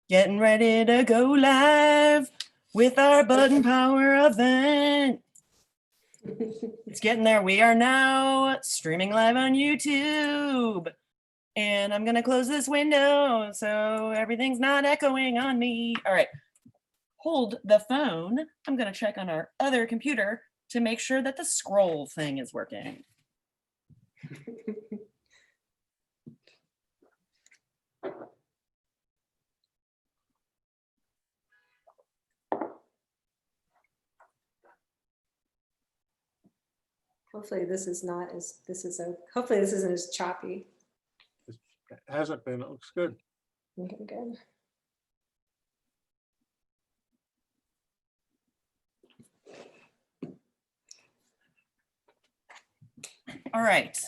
Getting ready to go live with our button power event. It's getting there. We are now streaming live on YouTube. And I'm going to close this window so everything's not echoing on me. All right. Hold the phone. I'm going to check on our other computer to make sure that the scroll thing is working. Hopefully this is not as, hopefully this isn't as choppy. It hasn't been. It looks good. Okay, good. All right.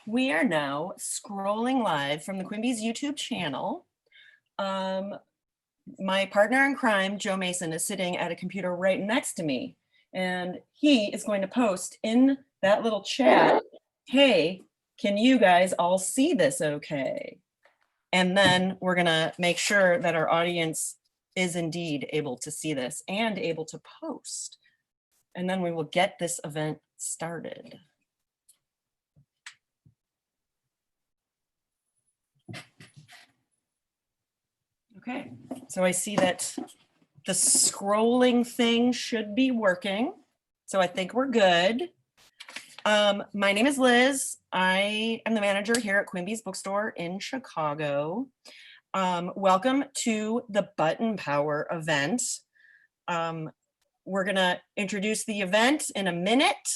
We are now scrolling live from the Quimby's YouTube channel. My partner in crime, Joe Mason, is sitting at a computer right next to me, and he is going to post in that little chat, hey, can you guys all see this okay? And then we're gonna make sure that our audience is indeed able to see this and able to post. And then we will get this event started. Okay, so I see that the scrolling thing should be working. So I think we're good. My name is Liz. I am the manager here at Quimby's Bookstore in Chicago. Welcome to the Button Power event. We're gonna introduce the event in a minute,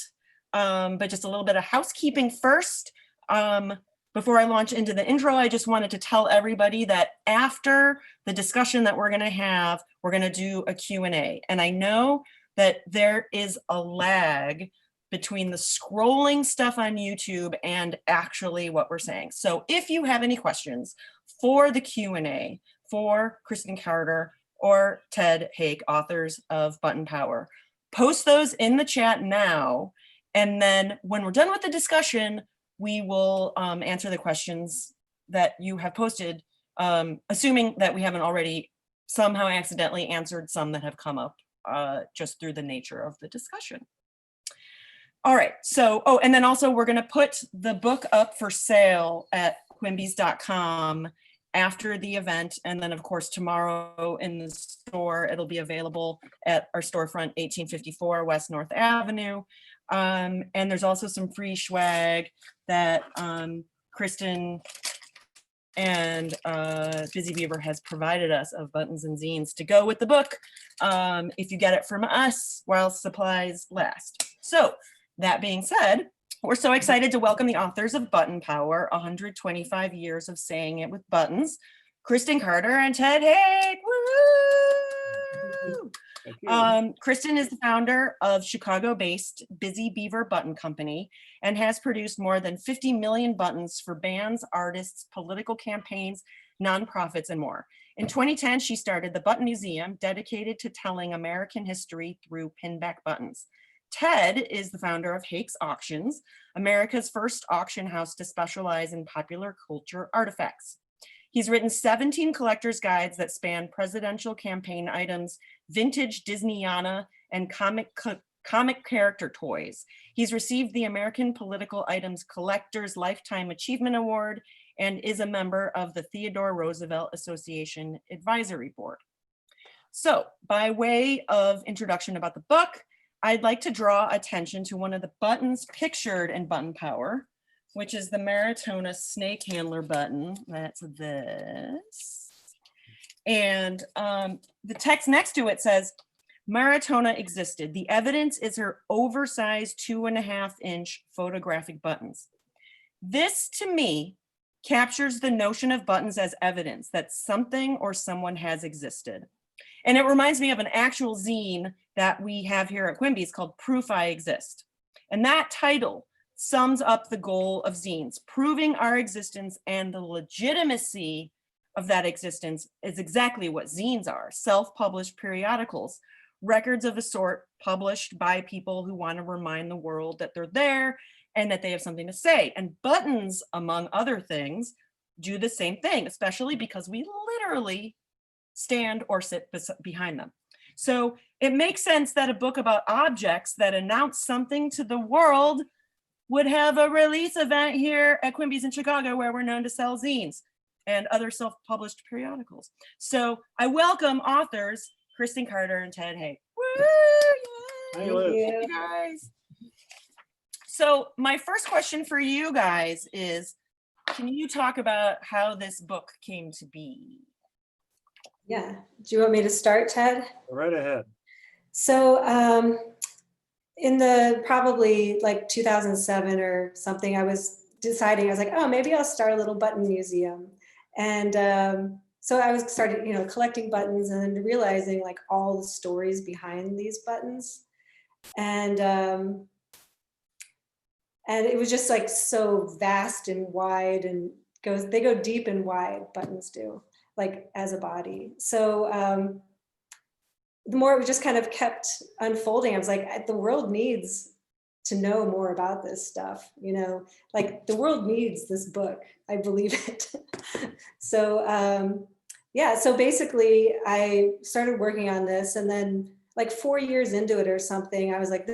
but just a little bit of housekeeping first. Before I launch into the intro, I just wanted to tell everybody that after the discussion that we're gonna have, we're gonna do a Q&A. And I know that there is a lag between the scrolling stuff on YouTube and actually what we're saying. So if you have any questions for the Q&A for Kristen Carter or Ted Hake, authors of Button Power, post those in the chat now. And then when we're done with the discussion, we will answer the questions that you have posted, assuming that we haven't already somehow accidentally answered some that have come up just through the nature of the discussion. All right, so, oh, and then also we're gonna put the book up for sale at quimbys.com after the event. And then of course, tomorrow in the store, it'll be available at our storefront, 1854 West North Avenue. And there's also some free swag that Kristen and Busy Beaver has provided us of buttons and zines to go with the book if you get it from us while supplies last. So that being said, we're so excited to welcome the authors of Button Power, 125 years of saying it with buttons, Kristen Carter and Ted Hake. Woo! Kristen is the founder of Chicago-based Busy Beaver Button Company and has produced more than 50 million buttons for bands, artists, political campaigns, nonprofits, and more. In 2010, she started the Button Museum, dedicated to telling American history through pinback buttons. Ted is the founder of Hake's Auctions, America's first auction house to specialize in popular culture artifacts. He's written 17 collector's guides that span presidential campaign items, vintage Disneyana, and comic character toys. He's received the American Political Items Collectors Lifetime Achievement Award and is a member of the Theodore Roosevelt Association Advisory Board. So, by way of introduction about the book, I'd like to draw attention to one of the buttons pictured in Button Power, which is the Maratona snake handler button. That's this. And the text next to it says, Maratona existed. The evidence is her oversized 2.5-inch photographic buttons. This, to me, captures the notion of buttons as evidence that something or someone has existed. And it reminds me of an actual zine that we have here at Quimby's called Proof I Exist. And that title sums up the goal of zines, proving our existence and the legitimacy of that existence is exactly what zines are, self-published periodicals, records of a sort published by people who want to remind the world that they're there and that they have something to say. And buttons, among other things, do the same thing, especially because we literally stand or sit behind them. So it makes sense that a book about objects that announce something to the world would have a release event here at Quimby's in Chicago, where we're known to sell zines and other self-published periodicals. So I welcome authors Christen Carter and Ted Hake. Woo! Hi, Yay! Liz. Thank you guys. So my first question for you guys is, can you talk about how this book came to be? Yeah. Do you want me to start, Ted? Right ahead. So in the probably like 2007 or something, I was like, oh, maybe I'll start a little button museum. And so I was started, collecting buttons and then realizing like all the stories behind these buttons. And it was just like so vast and wide, and they go deep and wide, buttons do, like as a body. So the more it just kind of kept unfolding, I was like, the world needs to know more about this stuff, like the world needs this book. I believe it. So yeah, so basically I started working on this, and then like 4 years into it or something, I was like,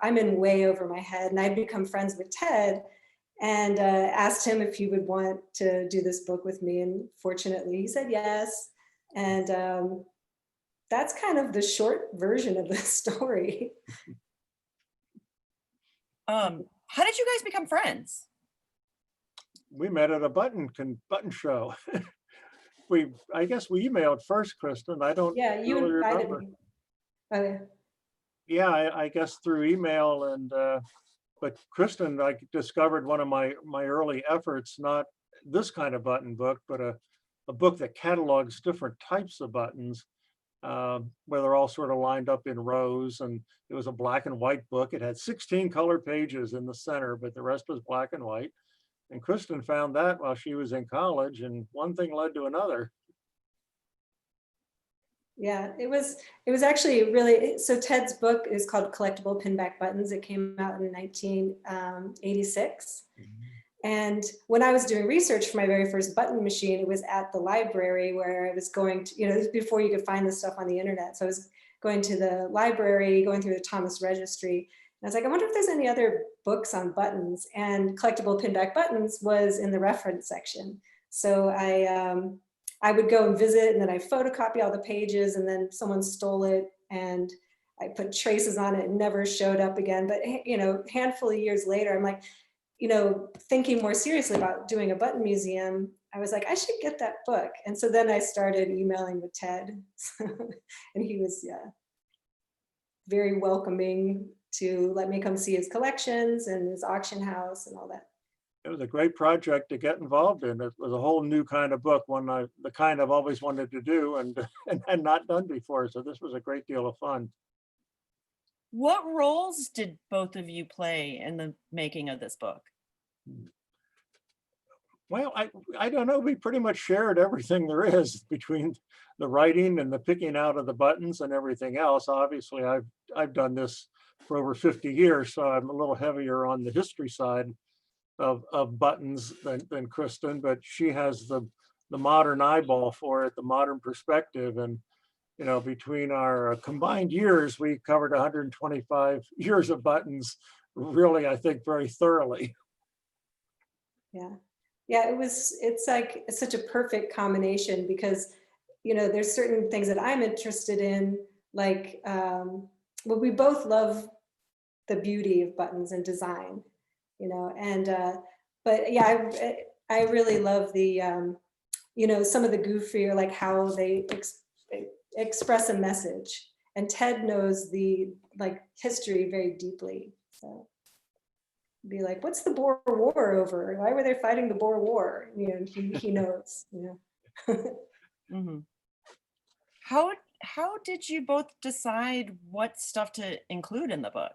I'm in way over my head. And I'd become friends with Ted and asked him if he would want to do this book with me. And fortunately he said yes. And that's kind of the short version of the story. How did you guys become friends? We met at a button show. I guess we emailed first, Kristen. I don't Yeah, you really invited remember. me. Oh, yeah. Yeah, I guess through email, and but Kristen, I discovered one of my early efforts, not this kind of button book, but a book that catalogs different types of buttons, where they're all sort of lined up in rows. And it was a black and white book. It had 16 color pages in the center, but the rest was black and white. And Kristen found that while she was in college, and one thing led to another. Yeah, it was actually really, so Ted's book is called Collectible Pinback Buttons. It came out in 1986. And when I was doing research for my very first button machine, it was at the library where I was going to, this was before you could find this stuff on the internet. So I was going to the library, going through the Thomas Registry. And I was like, I wonder if there's any other books on buttons. And Collectible Pinback Buttons was in the reference section. So I would go and visit, and then I photocopy all the pages, and then someone stole it and I put traces on it and never showed up again. But, a handful of years later, I'm like, thinking more seriously about doing a button museum, I was like, I should get that book. And so then I started emailing with Ted and he was very welcoming to let me come see his collections and his auction house and all that. It was a great project to get involved in. It was a whole new kind of book, the kind I've always wanted to do and not done before. So this was a great deal of fun. What roles did both of you play in the making of this book? Well, I don't know. We pretty much shared everything there is between the writing and the picking out of the buttons and everything else. Obviously, I've done this for over 50 years, so I'm a little heavier on the history side of buttons than Kristen, but she has the modern eyeball for it, the modern perspective. And between our combined years, we covered 125 years of buttons, really, I think, very thoroughly. Yeah, it's such a perfect combination because, there's certain things that I'm interested in, like, well, we both love the beauty of buttons and design, and, but yeah, I really love the, some of the goofier, like how they express a message, and Ted knows the history very deeply. So be like, what's the Boer War over? Why were they fighting the Boer War? He knows. Mm-hmm. How did you both decide what stuff to include in the book?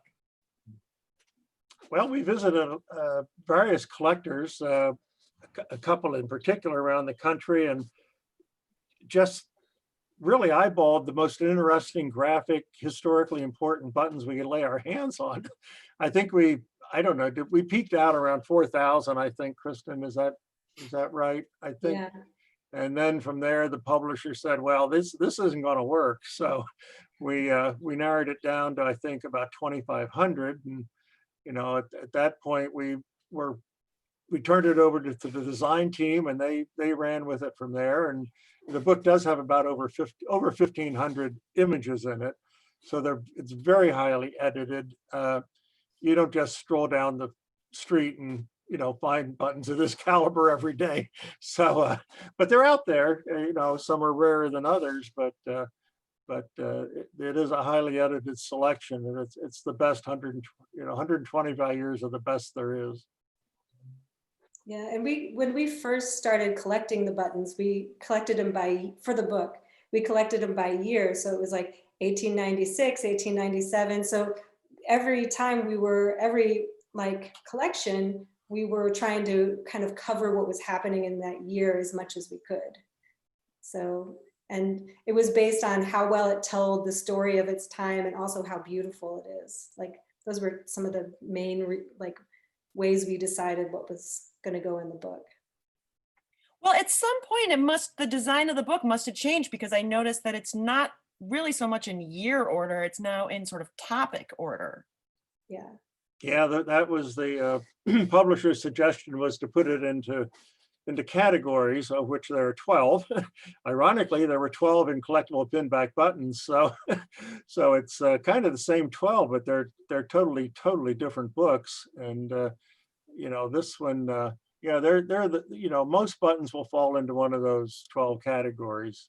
Well, we visited various collectors, a couple in particular around the country, and just really eyeballed the most interesting, graphic, historically important buttons we could lay our hands on. I think I don't know, we peaked out around 4,000, I think, Kristen, is that right? I think. Yeah. And then from there, the publisher said, well, this isn't going to work. So we narrowed it down to, I think, about 2,500. And, at that point, we turned it over to the design team, and they ran with it from there. And the book does have about over 1,500 images in it. So it's very highly edited. You don't just stroll down the street and find buttons of this caliber every day. So, but they're out there. Some are rarer than others, but it is a highly edited selection, and it's the best 125 years of the best there is. Yeah, and when we first started collecting the buttons, we collected them for the book. We collected them by year, so it was like 1896, 1897. So every time every collection, we were trying to kind of cover what was happening in that year as much as we could. So, and it was based on how well it told the story of its time and also how beautiful it is. Like, those were some of the main ways we decided what was going to go in the book. Well, at some point the design of the book must have changed, because I noticed that it's not really so much in year order, it's now in sort of topic order. Yeah. Yeah, that was the publisher's suggestion, was to put it into categories, of which there are 12. Ironically, there were 12 in collectible pinback buttons. So it's kind of the same 12, but they're totally different books. And this one, they're the, most buttons will fall into one of those 12 categories.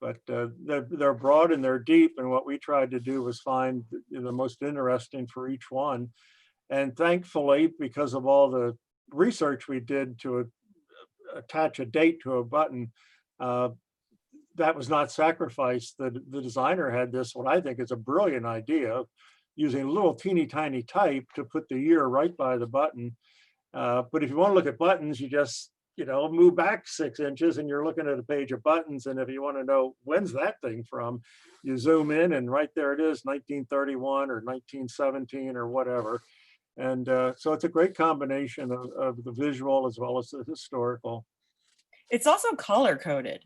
But they're broad and they're deep. And what we tried to do was find the most interesting for each one. And thankfully, because of all the research we did to attach a date to a button, that was not sacrificed. The designer had this, what I think is a brilliant idea, using a little teeny tiny type to put the year right by the button. But if you want to look at buttons, you just move back 6 inches and you're looking at a page of buttons. And if you want to know when's that thing from, you zoom in and right there it is, 1931 or 1917 or whatever. And so it's a great combination of the visual as well as the historical. It's also color coded.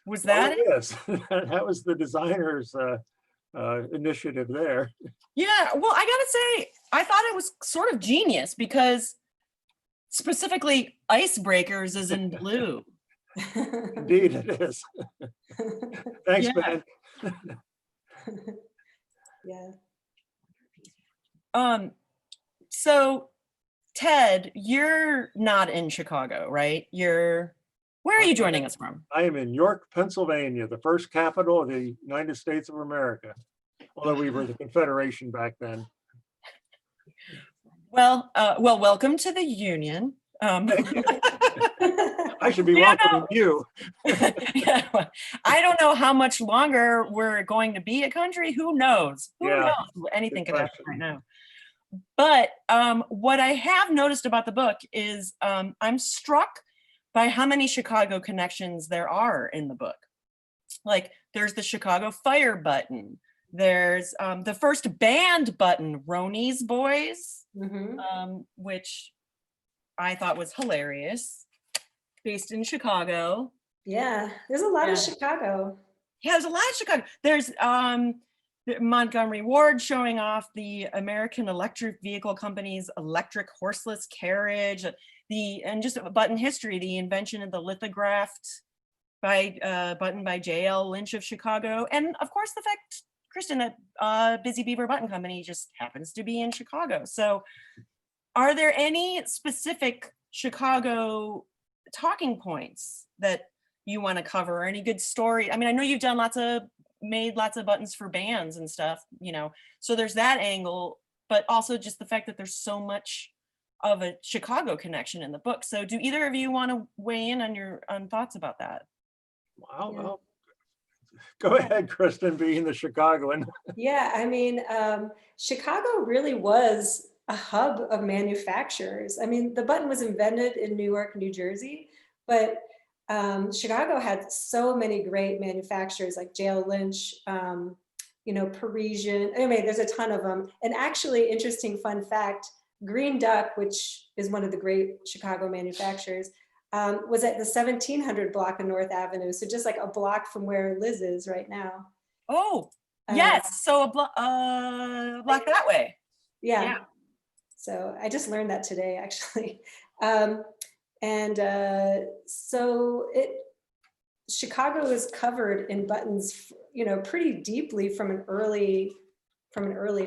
Was that it? Yes, that was the designer's initiative there. Yeah, well, I gotta say, I thought it was sort of genius, because specifically Icebreakers is in blue. Indeed it is. Thanks, Yeah. Ben. Yeah. So Ted, you're not in Chicago, right? Where are you joining us from? I am in York, Pennsylvania, the first capital of the United States of America. Although we were the Confederation back then. Well, welcome to the Union. I should be welcoming you. Yeah, well, I don't know how much longer we're going to be a country. Who knows? Who knows? Anything could happen right now. But what I have noticed about the book is I'm struck by how many Chicago connections there are in the book. Like, there's the Chicago Fire button. There's the first band button, Roney's Boys, which I thought was hilarious, based in Chicago. Yeah, there's a lot of Chicago. Yeah, there's a lot of Chicago. There's Montgomery Ward showing off the American Electric Vehicle Company's electric horseless carriage, and just button history, the invention of the lithographed button by J.L. Lynch of Chicago, and of course the fact, Christen, that Busy Beaver Button Company just happens to be in Chicago. So are there any specific Chicago talking points that you want to cover, or any good story? I mean, I know you've done made lots of buttons for bands and stuff, so there's that angle, but also just the fact that there's so much of a Chicago connection in the book. So do either of you want to weigh in on thoughts about that? Wow. Well, go ahead, Christen, being the Chicagoan. Yeah, I mean, Chicago really was a hub of manufacturers. I mean, the button was invented in Newark, New Jersey, but Chicago had so many great manufacturers like J.L. Lynch, Parisian. Anyway, there's a ton of them. And actually, interesting fun fact, Green Duck, which is one of the great Chicago manufacturers, was at the 1700 block of North Avenue. So just like a block from where Liz is right now. Oh, yes. So a block that way. Yeah. Yeah. So I just learned that today, actually. So Chicago is covered in buttons, you know, pretty deeply from an early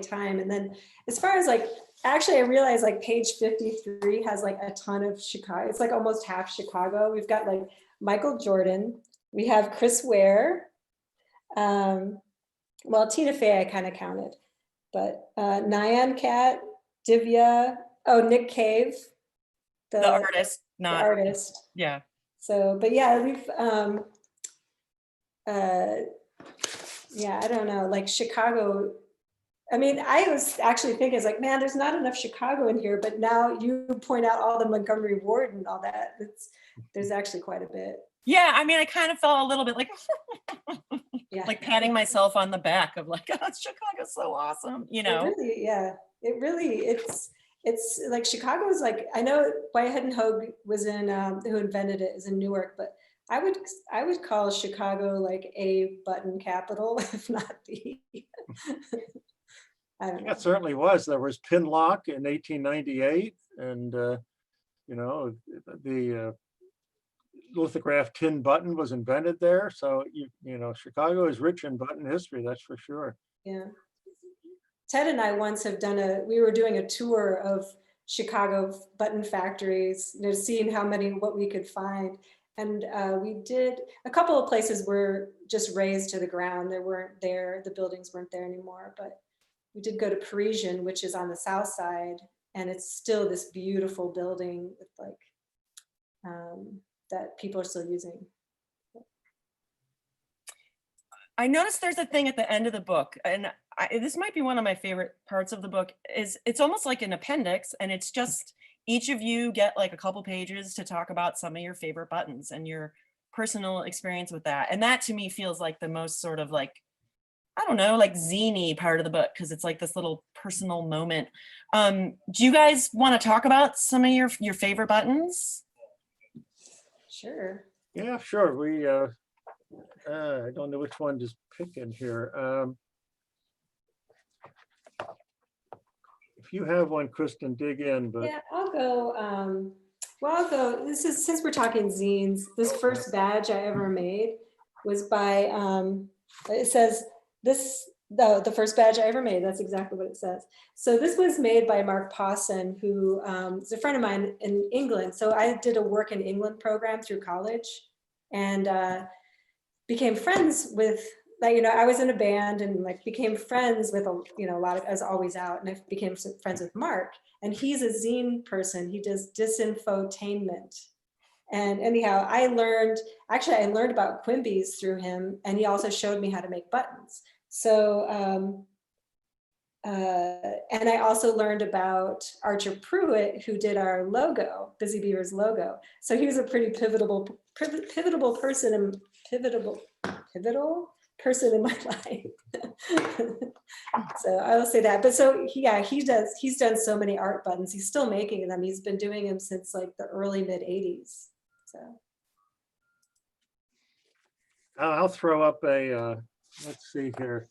time. And then as far as like, actually I realized like page 53 has like a ton of Chicago. It's like almost half Chicago. We've got like Michael Jordan. We have Chris Ware. Well, Tina Fey I kind of counted, but Nyan Cat, Divya, Nick Cave. The artist, the not artist. Yeah. So, but yeah, we've, yeah, I don't know, like Chicago. I mean, I was actually thinking, it's like, man, there's not enough Chicago in here, but now you point out all the Montgomery Ward and all that. There's actually quite a bit. Yeah, I mean, I kind of felt a little bit like, Yeah. like patting myself on the back of like, oh, Chicago's so awesome, you know? It really, it's like Chicago's like, I know Whitehead and Hogue was in, who invented it, is in Newark, but I would call Chicago like a button capital, if not the. I don't know. It certainly was. There was pin lock in 1898, and you know, the lithograph tin button was invented there. So you know, Chicago is rich in button history, that's for sure. Yeah. Ted and I once have we were doing a tour of Chicago button factories, you know, seeing what we could find. And we did, a couple of places were just razed to the ground. The buildings weren't there anymore, but we did go to Parisian, which is on the south side. And it's still this beautiful building with like, that people are still using. I noticed there's a thing at the end of the book, and this might be one of my favorite parts of the book, is it's almost like an appendix, and it's just each of you get like a couple pages to talk about some of your favorite buttons and your personal experience with that. And that to me feels like the most sort of like, I don't know, like zine-y part of the book, because it's like this little personal moment. Do you guys want to talk about some of your favorite buttons? Sure. Yeah, sure. We I don't know which one to pick in here. If you have one, Kristen, dig in. But Yeah, I'll go. Well, I'll go. This is, since we're talking zines, this first badge I ever made was by. It says this. The first badge I ever made. That's exactly what it says. So this was made by Mark Pawson, who is a friend of mine in England. So I did a work in England program through college, and became friends with. Like, you know, I was in a band and like became friends with a lot of, as always out, and I became friends with Mark, and he's a zine person. He does disinfotainment. And anyhow, I learned about Quimby's through him, and he also showed me how to make buttons. So, and I also learned about Archer Pruitt, who did our logo, Busy Beaver's logo. So he was a pretty pivotal person in my life. So I will say that. But so he's done so many art buttons. He's still making them. He's been doing them since like the early mid 80s. So I'll throw up a let's see here.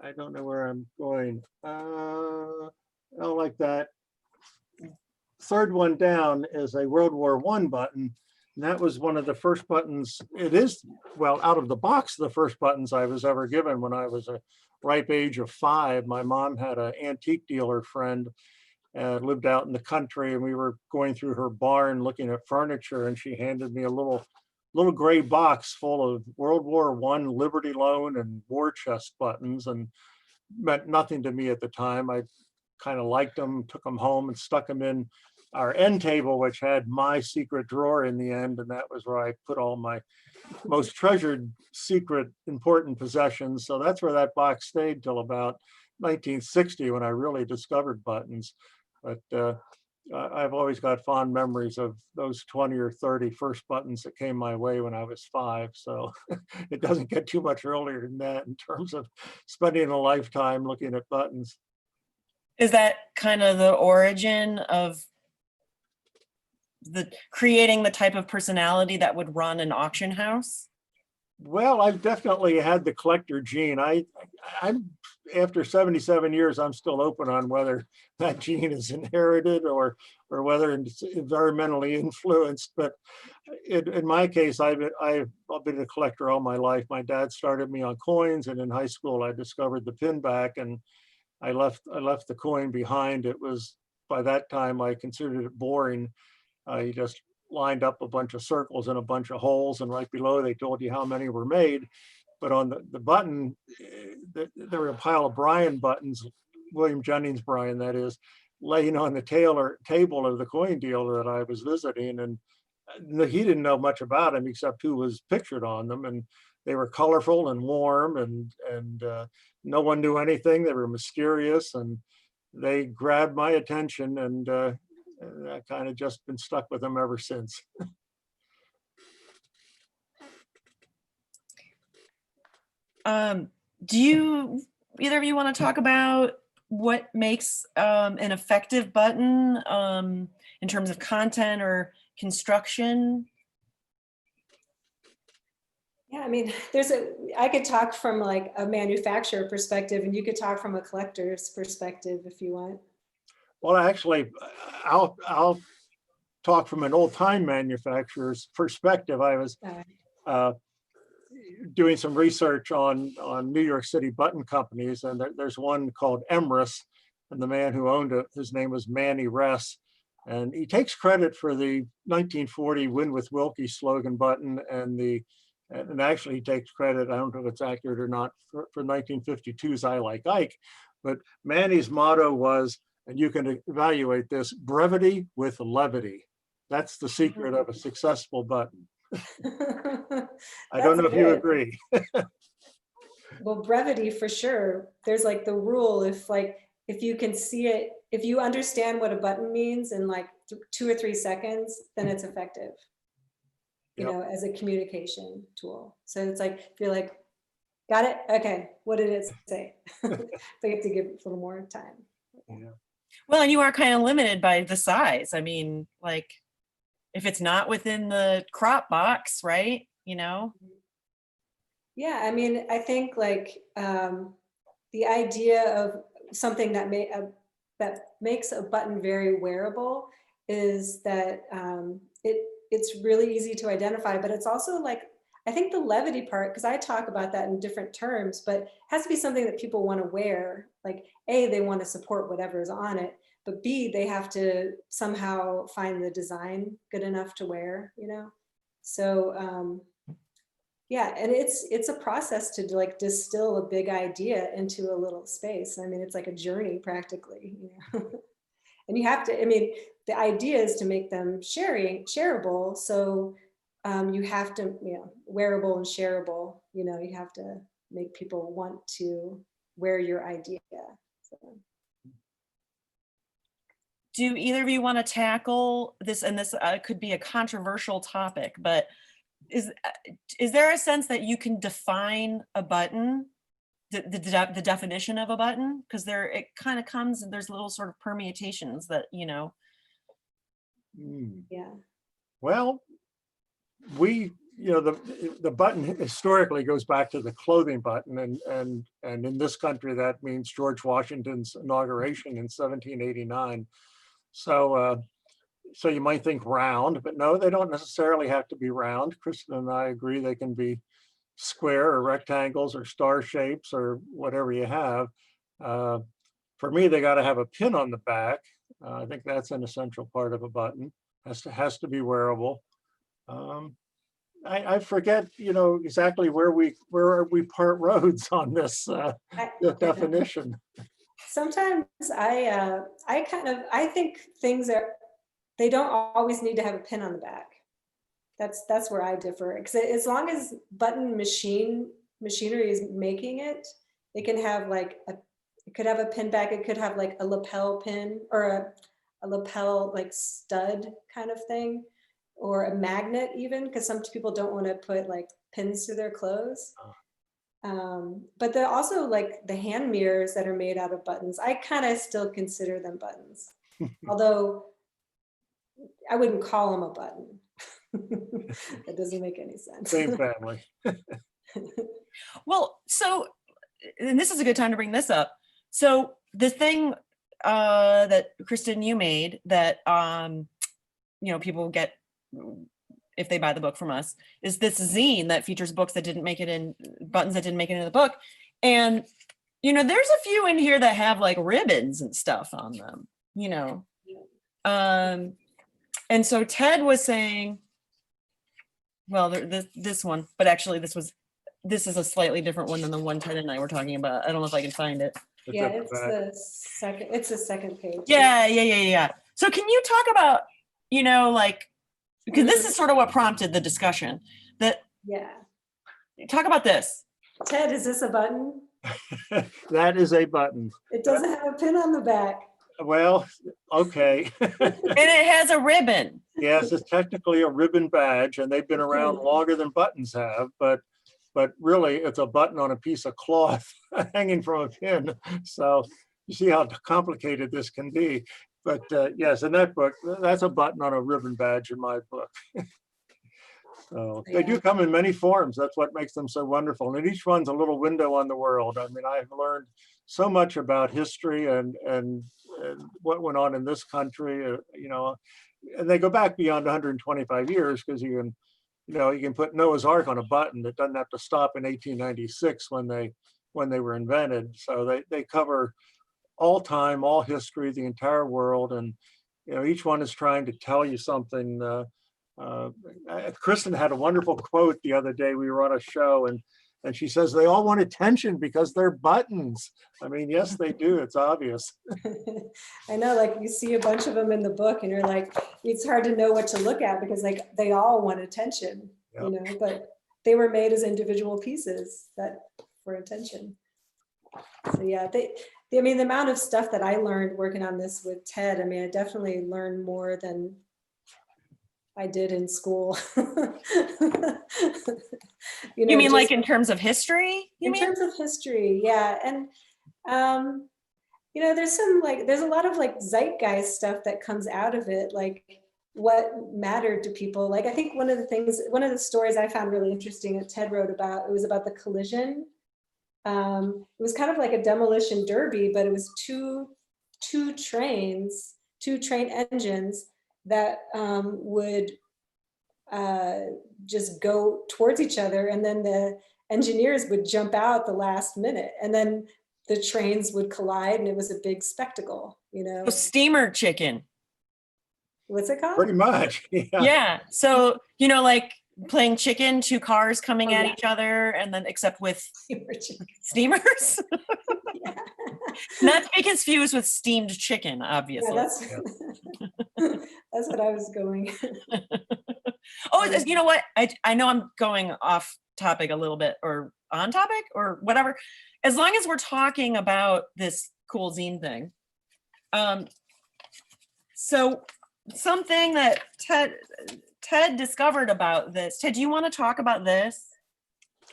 I don't know where I'm going. Oh, like that. Third one down is a World War I button. And that was one of the first buttons. It is, well, out of the box, the first buttons I was ever given when I was a ripe age of 5. My mom had an antique dealer friend, lived out in the country, and we were going through her barn looking at furniture, and she handed me a little gray box full of World War I Liberty Loan and war chest buttons, and meant nothing to me at the time. I kind of liked them, took them home and stuck them in our end table, which had my secret drawer in the end, and that was where I put all my most treasured secret important possessions. So that's where that box stayed till about 1960, when I really discovered buttons. But I've always got fond memories of those 20 or 30 first buttons that came my way when I was 5. So it doesn't get too much earlier than that in terms of spending a lifetime looking at buttons. Is that kind of the origin of creating the type of personality that would run an auction house? Well, I've definitely had the collector gene. I'm after 77 years, I'm still open on whether that gene is inherited or whether it's environmentally influenced. But in my case, I've been a collector all my life. My dad started me on coins, and in high school, I discovered the pin back, and I left the coin behind. It was, by that time, I considered it boring. You just lined up a bunch of circles and a bunch of holes, and right below they told you how many were made. But on the button, there were a pile of Bryan buttons, William Jennings Bryan, that is, laying on the table of the coin dealer that I was visiting. And he didn't know much about them except who was pictured on them. And they were colorful and warm, and no one knew anything. They were mysterious, and they grabbed my attention, and I kind of just been stuck with them ever since. Do you, either of you want to talk about what makes an effective button in terms of content or construction? Yeah, I mean, I could talk from like a manufacturer perspective, and you could talk from a collector's perspective if you want. Well, actually, I'll talk from an old-time manufacturer's perspective. I was doing some research on New York City button companies, and there's one called Emrys, and the man who owned it, his name was Manny Ress, and he takes credit for the 1940 Win with Wilkie slogan button, and actually he takes credit, I don't know if it's accurate or not, for 1952's I Like Ike, but Manny's motto was, and you can evaluate this, brevity with levity. That's the secret of a successful button. I don't know if you agree. Well, brevity for sure. There's like the rule, if you can see it, if you understand what a button means in like 2 or 3 seconds, then it's effective, you know, as a communication tool. So it's like, if you're like, got it? Okay, what did it say? But you have to give it a little more time. Yeah. Well, and you are kind of limited by the size. I mean, like, if it's not within the crop box, right? You know? Yeah, I mean, I think like the idea of something that makes a button very wearable is that it's really easy to identify, but it's also like, I think the levity part, because I talk about that in different terms, but it has to be something that people want to wear. Like A, they want to support whatever's on it, but B, they have to somehow find the design good enough to wear, you know? So yeah, and it's a process to like distill a big idea into a little space. I mean, it's like a journey practically, you know? And you have to, I mean, the idea is to make them shareable. So you have to, you know, wearable and shareable, you know, you have to make people want to wear your idea. So. Do either of you want to tackle this? And this could be a controversial topic, but is there a sense that you can define a button, the definition of a button? Because it kind of comes and there's little sort of permutations that, you know. Yeah. Well, you know, the button historically goes back to the clothing button, and in this country that means George Washington's inauguration in 1789. So so you might think round, but no, they don't necessarily have to be round. Christen and I agree they can be square or rectangles or star shapes or whatever you have. For me, they got to have a pin on the back. I think that's an essential part of a button. Has to be wearable. I forget, you know, exactly where we part roads on this definition. Sometimes I think they don't always need to have a pin on the back. That's where I differ. Because as long as button machinery is making it, it can have like it could have a pin back. It could have like a lapel pin or a lapel like stud kind of thing, or a magnet even, because some people don't want to put like pins to their clothes. But they're also like the hand mirrors that are made out of buttons. I kind of still consider them buttons. Although I wouldn't call them a button. That doesn't make any sense. Same family. Well, so, and this is a good time to bring this up. So the thing that Christen, you made that, people get if they buy the book from us is this zine that features books that didn't make it in, buttons that didn't make it in the book. And, there's a few in here that have like ribbons and stuff on them, and so Ted was saying, well, this one, but actually this is a slightly different one than the one Ted and I were talking about. I don't know if I can find it. Yeah, it's the second page. Yeah. So can you talk about, because this is sort of what prompted the discussion talk about this. Ted, is this a button? That is a button. It doesn't have a pin on the back. Well, okay. And it has a ribbon. Yes, it's technically a ribbon badge, and they've been around longer than buttons have, but really it's a button on a piece of cloth hanging from a pin. So you see how complicated this can be. But yes, in that book, that's a button on a ribbon badge in my book. So they do come in many forms. That's what makes them so wonderful. And each one's a little window on the world. I mean, I've learned so much about history and what went on in this country, and they go back beyond 125 years because you can put Noah's Ark on a button that doesn't have to stop in 1896 when they were invented. So they cover all time, all history, the entire world, and each one is trying to tell you something. Christen had a wonderful quote the other day. We were on a show, and she says they all want attention because they're buttons. I mean, yes, they do. It's obvious. I know, like you see a bunch of them in the book, and you're like, it's hard to know what to look at because like they all want attention, but they were made as individual pieces that for attention. So yeah, the amount of stuff that I learned working on this with Ted, I definitely learned more than I did in school. You mean like in terms of history? Terms of history, yeah. And there's a lot of like zeitgeist stuff that comes out of it, like what mattered to people. Like I think one of the stories I found really interesting that Ted wrote about, it was about the collision. It was kind of like a demolition derby, but it was two train engines that would just go towards each other, and then the engineers would jump out the last minute, and then the trains would collide, and it was a big spectacle. So steamer chicken. What's it called? Pretty much. Yeah. So like playing chicken, two cars coming at each other, and then except with steamers. Yeah. Not to be confused with steamed chicken, obviously. Yeah, that's what I was going. Oh, you know what? I know I'm going off topic a little bit, or on topic, or whatever. As long as we're talking about this cool zine thing. So something that Ted discovered about this. Ted, do you want to talk about this?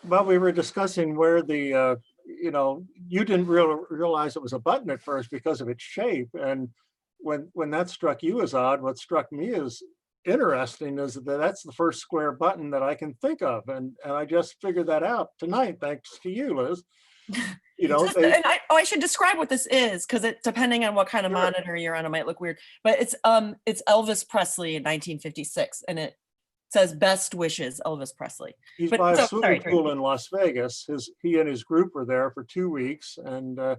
Well, we were discussing where the, you didn't realize it was a button at first because of its shape. And when that struck you as odd, what struck me as interesting is that that's the first square button that I can think of. And I just figured that out tonight, thanks to you, Liz. I should describe what this is, because it, depending on what kind of monitor you're on, it might look weird. But it's Elvis Presley in 1956, and it says "Best wishes, Elvis Presley." He's by a swimming pool in Las Vegas. He and his group were there for 2 weeks, and a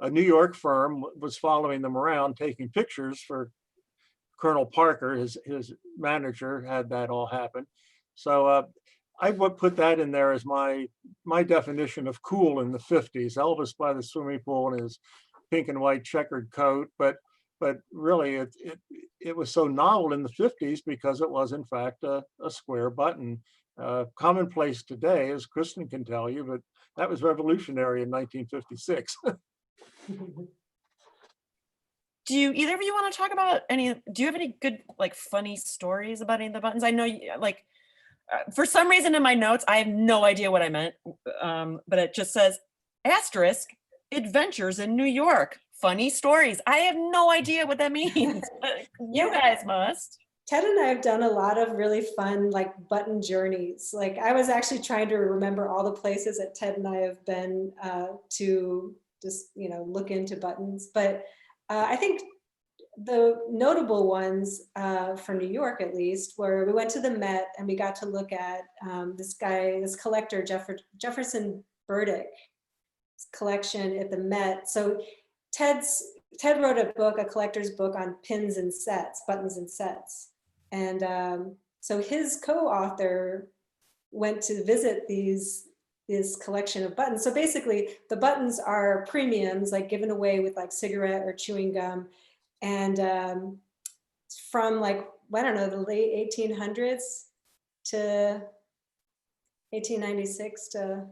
New York firm was following them around, taking pictures for Colonel Parker. His manager had that all happen. So I would put that in there as my definition of cool in the 50s. Elvis by the swimming pool in his pink and white checkered coat, but really it was so novel in the 50s because it was in fact a square button. Commonplace today, as Christen can tell you, but that was revolutionary in 1956. Do either of you want to talk about do you have any good, like, funny stories about any of the buttons? I know, for some reason in my notes, I have no idea what I meant, but it just says, asterisk, adventures in New York, funny stories. I have no idea what that means. You guys must. Ted and I have done a lot of really fun like button journeys. Like I was actually trying to remember all the places that Ted and I have been to just, look into buttons. But I think the notable ones from New York, at least, where we went to the Met and we got to look at this collector, Jefferson Burdick's collection at the Met. So Ted wrote a book, a collector's book on pins and sets, buttons and sets. And so his co-author went to visit this collection of buttons. So basically the buttons are premiums, like given away with like cigarette or chewing gum. And from like, I don't know, the late 1800s to 1896 to.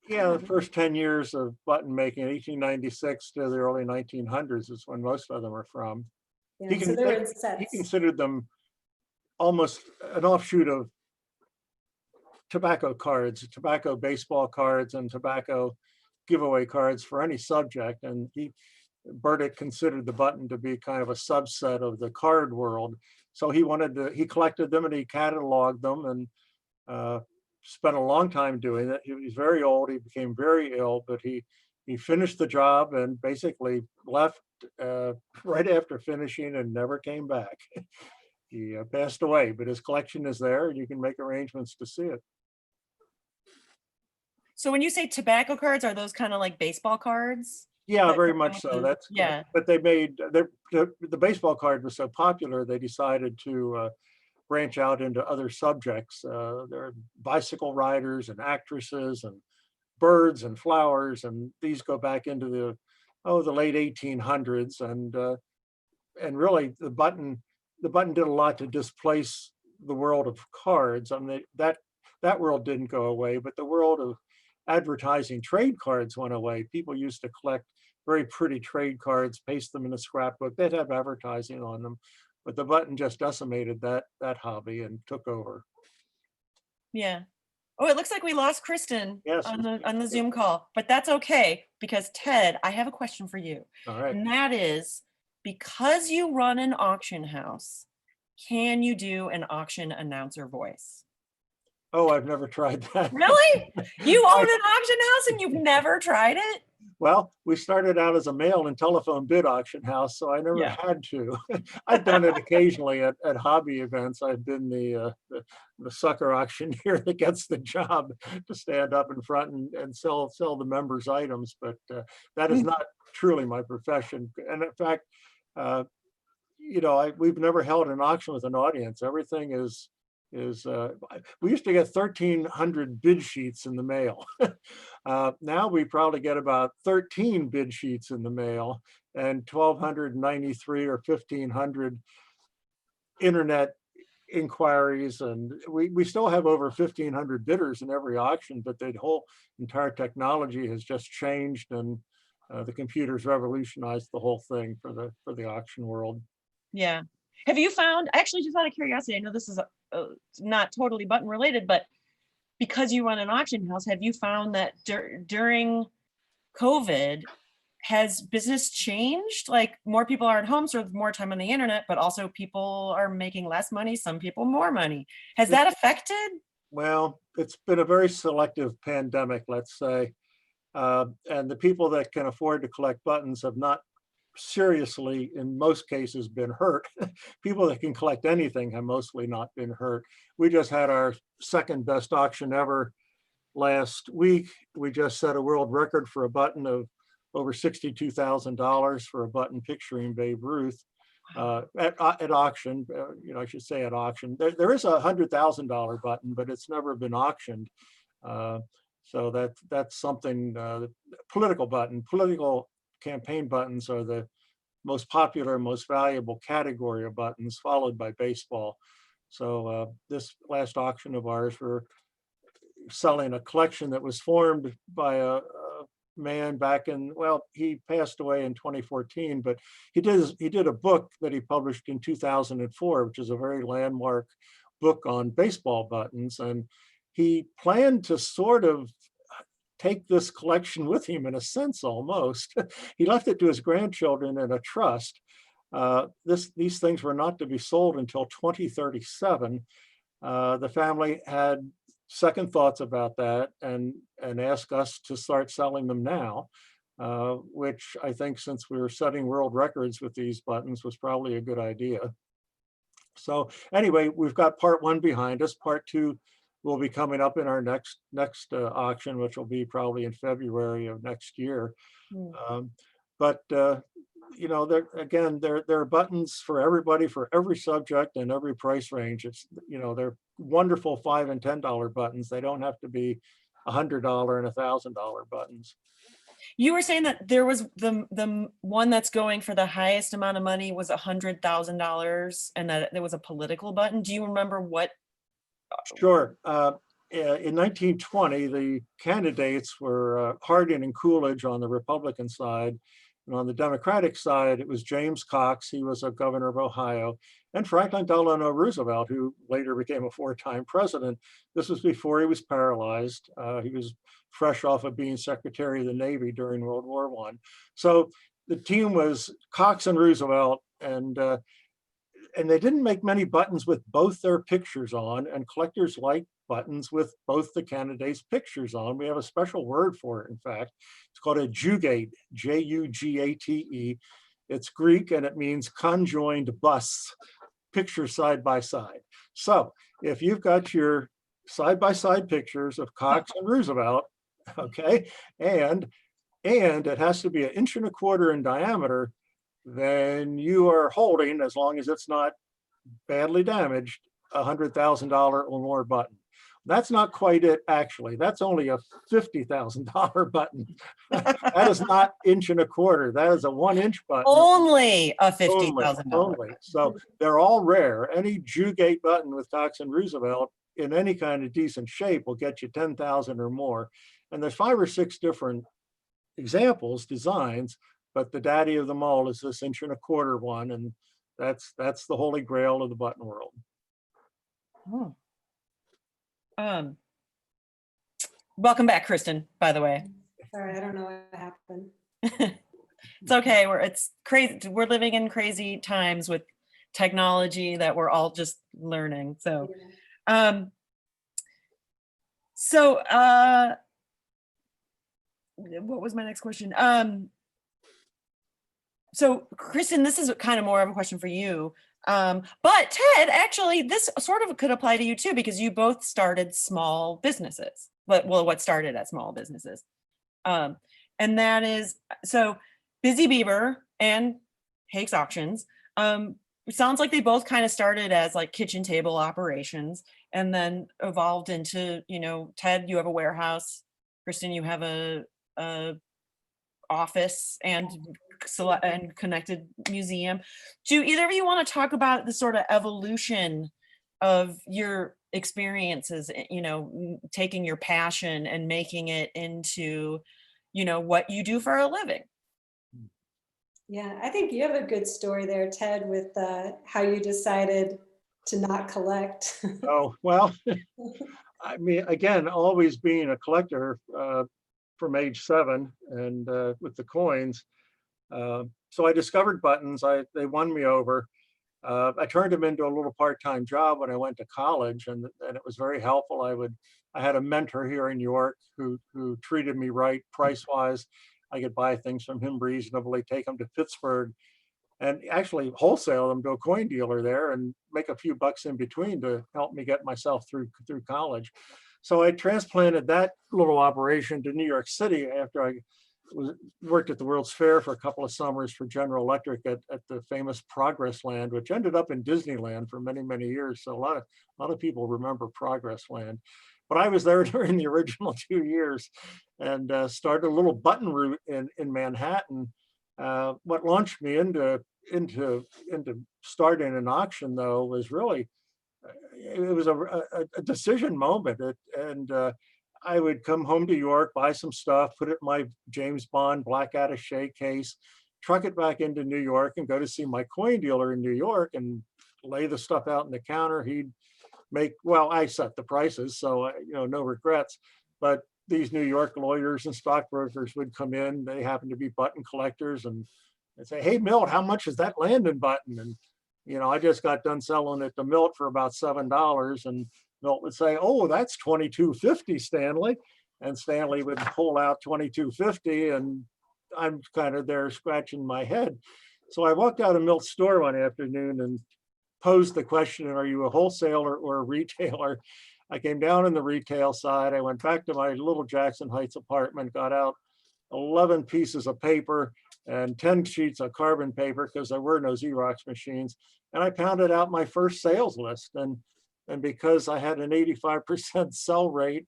Yeah, the first 10 years of button making, 1896 to the early 1900s is when most of them are from. Yeah, so they were in sets. He considered them almost an offshoot of tobacco cards, tobacco baseball cards, and tobacco giveaway cards for any subject. And Burdick considered the button to be kind of a subset of the card world. So he collected them and he cataloged them and spent a long time doing it. He was very old, he became very ill, but he finished the job and basically left right after finishing and never came back. He passed away, but his collection is there and you can make arrangements to see it. So when you say tobacco cards, are those kind of like baseball cards? Yeah, very much so. That's yeah. But they made the baseball card was so popular, they decided to branch out into other subjects. There are bicycle riders and actresses and birds and flowers, and these go back into the late 1800s. And really the button did a lot to displace the world of cards. I mean, that world didn't go away, but the world of advertising trade cards went away. People used to collect very pretty trade cards, paste them in a scrapbook. They'd have advertising on them, but the button just decimated that hobby and took over. Yeah. Oh, it looks like we lost Christen Yes. on the Zoom call, but that's okay because Ted, I have a question for you. All right. And that is, because you run an auction house, can you do an auction announcer voice? Oh, I've never tried that. Really? You own an auction house and you've never tried it? Well, we started out as a mail and telephone bid auction house, so I never had to. I've done it occasionally at hobby events. I've been the sucker auctioneer that gets the job to stand up in front and sell the members' items, but that is not truly my profession. And in fact, we've never held an auction with an audience. Everything is we used to get 1,300 bid sheets in the mail. Now we probably get about 13 bid sheets in the mail and 1,293 or 1,500 internet inquiries. And we still have over 1,500 bidders in every auction, but the whole entire technology has just changed, and the computers revolutionized the whole thing for the auction world. Yeah. Have you found, actually, just out of curiosity, I know this is not totally button related, but because you run an auction house, have you found that during COVID, has business changed? Like more people are at home, so more time on the internet, but also people are making less money, some people more money. Has that affected? Well, it's been a very selective pandemic, let's say. And the people that can afford to collect buttons have not seriously, in most cases, been hurt. People that can collect anything have mostly not been hurt. We just had our second best auction ever last week. We just set a world record for a button of over $62,000 for a button picturing Babe Ruth at auction. I should say at auction. There is a $100,000 button, but it's never been auctioned. So that's something. Political button, political campaign buttons are the most popular, most valuable category of buttons, followed by baseball. So this last auction of ours, we're selling a collection that was formed by a man back in, well, he passed away in 2014, but he did a book that he published in 2004, which is a very landmark book on baseball buttons. And he planned to sort of take this collection with him in a sense almost. He left it to his grandchildren in a trust. These things were not to be sold until 2037. The family had second thoughts about that and asked us to start selling them now, which I think, since we were setting world records with these buttons, was probably a good idea. So anyway, we've got part one behind us. Part two will be coming up in our next auction, which will be probably in February of next year. But you know, there are buttons for everybody, for every subject and every price range. It's, you know, they're wonderful $5 and $10 buttons. They don't have to be $100 and $1,000 buttons. You were saying that there was the one that's going for the highest amount of money was $100,000, and that there was a political button. Do you remember what? Sure. In 1920, the candidates were Harding and Coolidge on the Republican side. And on the Democratic side, it was James Cox. He was a governor of Ohio, and Franklin Delano Roosevelt, who later became a 4-time president. This was before he was paralyzed. He was fresh off of being Secretary of the Navy during World War I. So the team was Cox and Roosevelt, and they didn't make many buttons with both their pictures on, and collectors like buttons with both the candidates' pictures on. We have a special word for it, in fact. It's called a jugate, Jugate. It's Greek, and it means conjoined busts, pictures side by side. So if you've got your side-by-side pictures of Cox and Roosevelt, okay, and it has to be 1.25 inches in diameter, then you are holding, as long as it's not badly damaged, $100,000 or more button. That's not quite it, actually. That's only a $50,000 button. That is not 1.25 inches. That is a 1-inch button. Only a $50,000. Only. So they're all rare. Any Jugate button with Cox and Roosevelt in any kind of decent shape will get you 10,000 or more. And there's 5 or 6 different examples, designs, but the daddy of them all is this 1.25 inch one, and that's the holy grail of the button world. Oh. Welcome back, Christen, by the way. Sorry, I don't know what happened. It's okay. It's crazy. We're living in crazy times with technology that we're all just learning. So, what was my next question? So Christen, this is kind of more of a question for you. But Ted, actually, this sort of could apply to you too, because you both started small businesses. What started as small businesses. And that is, so Busy Beaver and Hake's Auctions, it sounds like they both kind of started as like kitchen table operations and then evolved into, you know, Ted, you have a warehouse. Christen, you have a office and connected museum. Do either of you want to talk about the sort of evolution of your experiences, you know, taking your passion and making it into, you know, what you do for a living? Yeah, I think you have a good story there, Ted, with how you decided to not collect. Oh, well, I mean, again, always being a collector from age 7 and with the coins. So I discovered buttons. They won me over. I turned them into a little part-time job when I went to college, and it was very helpful. I had a mentor here in New York who treated me right price-wise. I could buy things from him reasonably, take them to Pittsburgh, and actually wholesale them to a coin dealer there and make a few bucks in between to help me get myself through college. So I transplanted that little operation to New York City after I worked at the World's Fair for a couple of summers for General Electric at the famous Progress Land, which ended up in Disneyland for many, many years. So a lot of people remember Progress Land. But I was there during the original 2 years and started a little button route in Manhattan. What launched me into starting an auction, though, was really, it was a decision moment. I would come home to York, buy some stuff, put it in my James Bond black attaché case, truck it back into New York and go to see my coin dealer in New York and lay the stuff out on the counter. He'd make, well, I set the prices, so you know, no regrets. But these New York lawyers and stockbrokers would come in. They happened to be button collectors, and and say, hey, Milt, how much is that Landon button? And, you know, I just got done selling it to Milt for about $7. And Milt would say, oh, that's $22.50, Stanley. And Stanley would pull out $22.50, and I'm kind of there scratching my head. So I walked out of Milt's store one afternoon and posed the question, are you a wholesaler or a retailer? I came down in the retail side. I went back to my little Jackson Heights apartment, got out 11 pieces of paper and 10 sheets of carbon paper, because there were no Xerox machines. And I pounded out my first sales list. And because I had an 85% sell rate,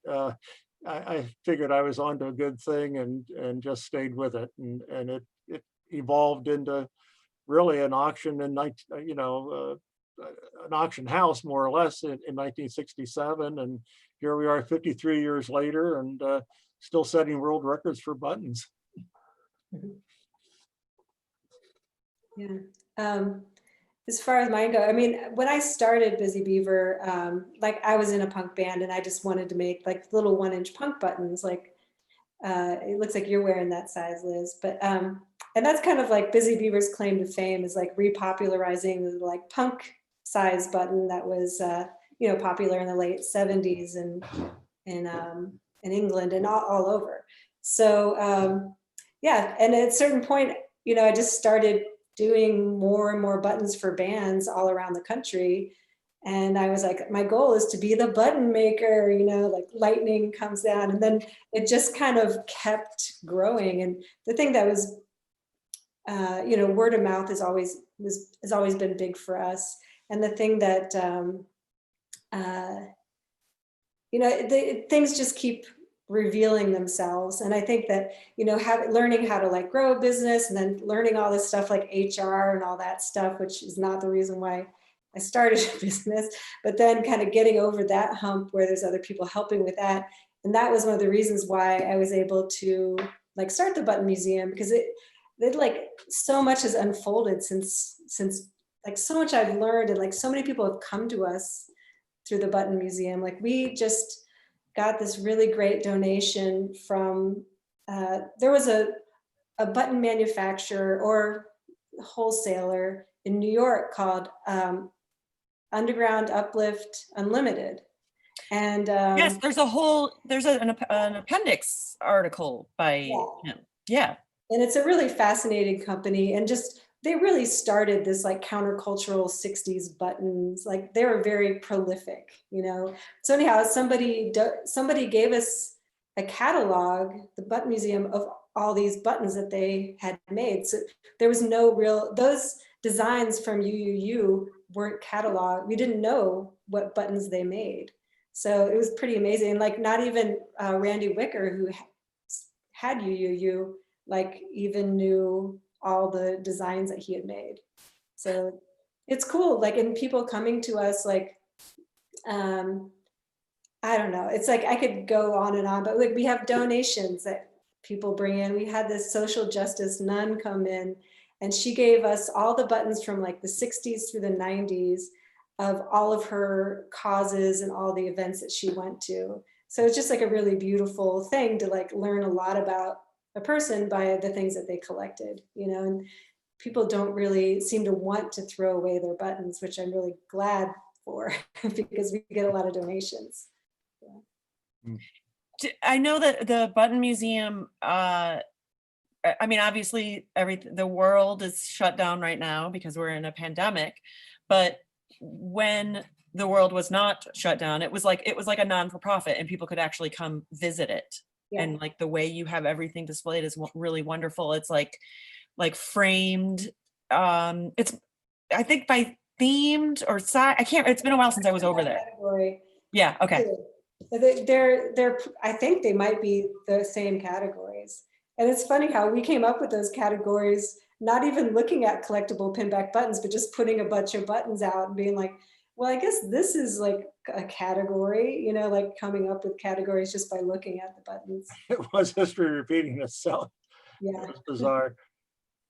I figured I was onto a good thing, and just stayed with it. And it evolved into really an auction in an auction house, more or less, in 1967. And here we are 53 years later, and still setting world records for buttons. Yeah. As far as mine go, I mean, when I started Busy Beaver, like I was in a punk band, and I just wanted to make like little 1-inch punk buttons. Like it looks like you're wearing that size, Liz. But and that's kind of like Busy Beaver's claim to fame, is like repopularizing the like punk size button that was popular in the late 70s and in England and all over. So yeah, and at a certain point, I just started doing more and more buttons for bands all around the country. And I was like, my goal is to be the button maker, like lightning comes down. And then it just kind of kept growing. And the thing that was, word of mouth has always been big for us. And the thing that, things just keep revealing themselves. And I think that, learning how to like grow a business, and then learning all this stuff like HR and all that stuff, which is not the reason why I started a business, but then kind of getting over that hump where there's other people helping with that. And that was one of the reasons why I was able to like start the Button Museum, because it like so much has unfolded since like so much I've learned, and like so many people have come to us through the Button Museum. Like we just got this really great donation from, there was a button manufacturer or wholesaler in New York called Underground Uplift Unlimited. And yes, there's an appendix article by him. Yeah. And it's a really fascinating company, and just they really started this like countercultural 60s buttons. Like they were very prolific, So anyhow, somebody gave us a catalog, the Button Museum, of all these buttons that they had made. So there was no real, those designs from UUU weren't cataloged. We didn't know what buttons they made. So it was pretty amazing. And like not even Randy Wicker, who had UUU, like even knew all the designs that he had made. So it's cool, like, and people coming to us, like, I don't know, it's like, I could go on and on, but like we have donations that people bring in. We had this social justice nun come in, and she gave us all the buttons from like the 60s through the 90s of all of her causes and all the events that she went to. So it's just like a really beautiful thing to like learn a lot about a person by the things that they collected, and people don't really seem to want to throw away their buttons, which I'm really glad for because we get a lot of donations. Yeah. I know that the Button Museum, I mean, obviously the world is shut down right now because we're in a pandemic, but when the world was not shut down, it was like a non-for-profit, and people could actually come visit it. Yeah. And like the way you have everything displayed is really wonderful. It's like framed. It's, I think, by themed or side. I can't. It's been a while since I was over there. Category. Yeah. Okay. They're. I think they might be the same categories. And it's funny how we came up with those categories, not even looking at collectible pinback buttons, but just putting a bunch of buttons out and being like, well, I guess this is like a category, like coming up with categories just by looking at the buttons. It was history repeating itself. Yeah. It was bizarre.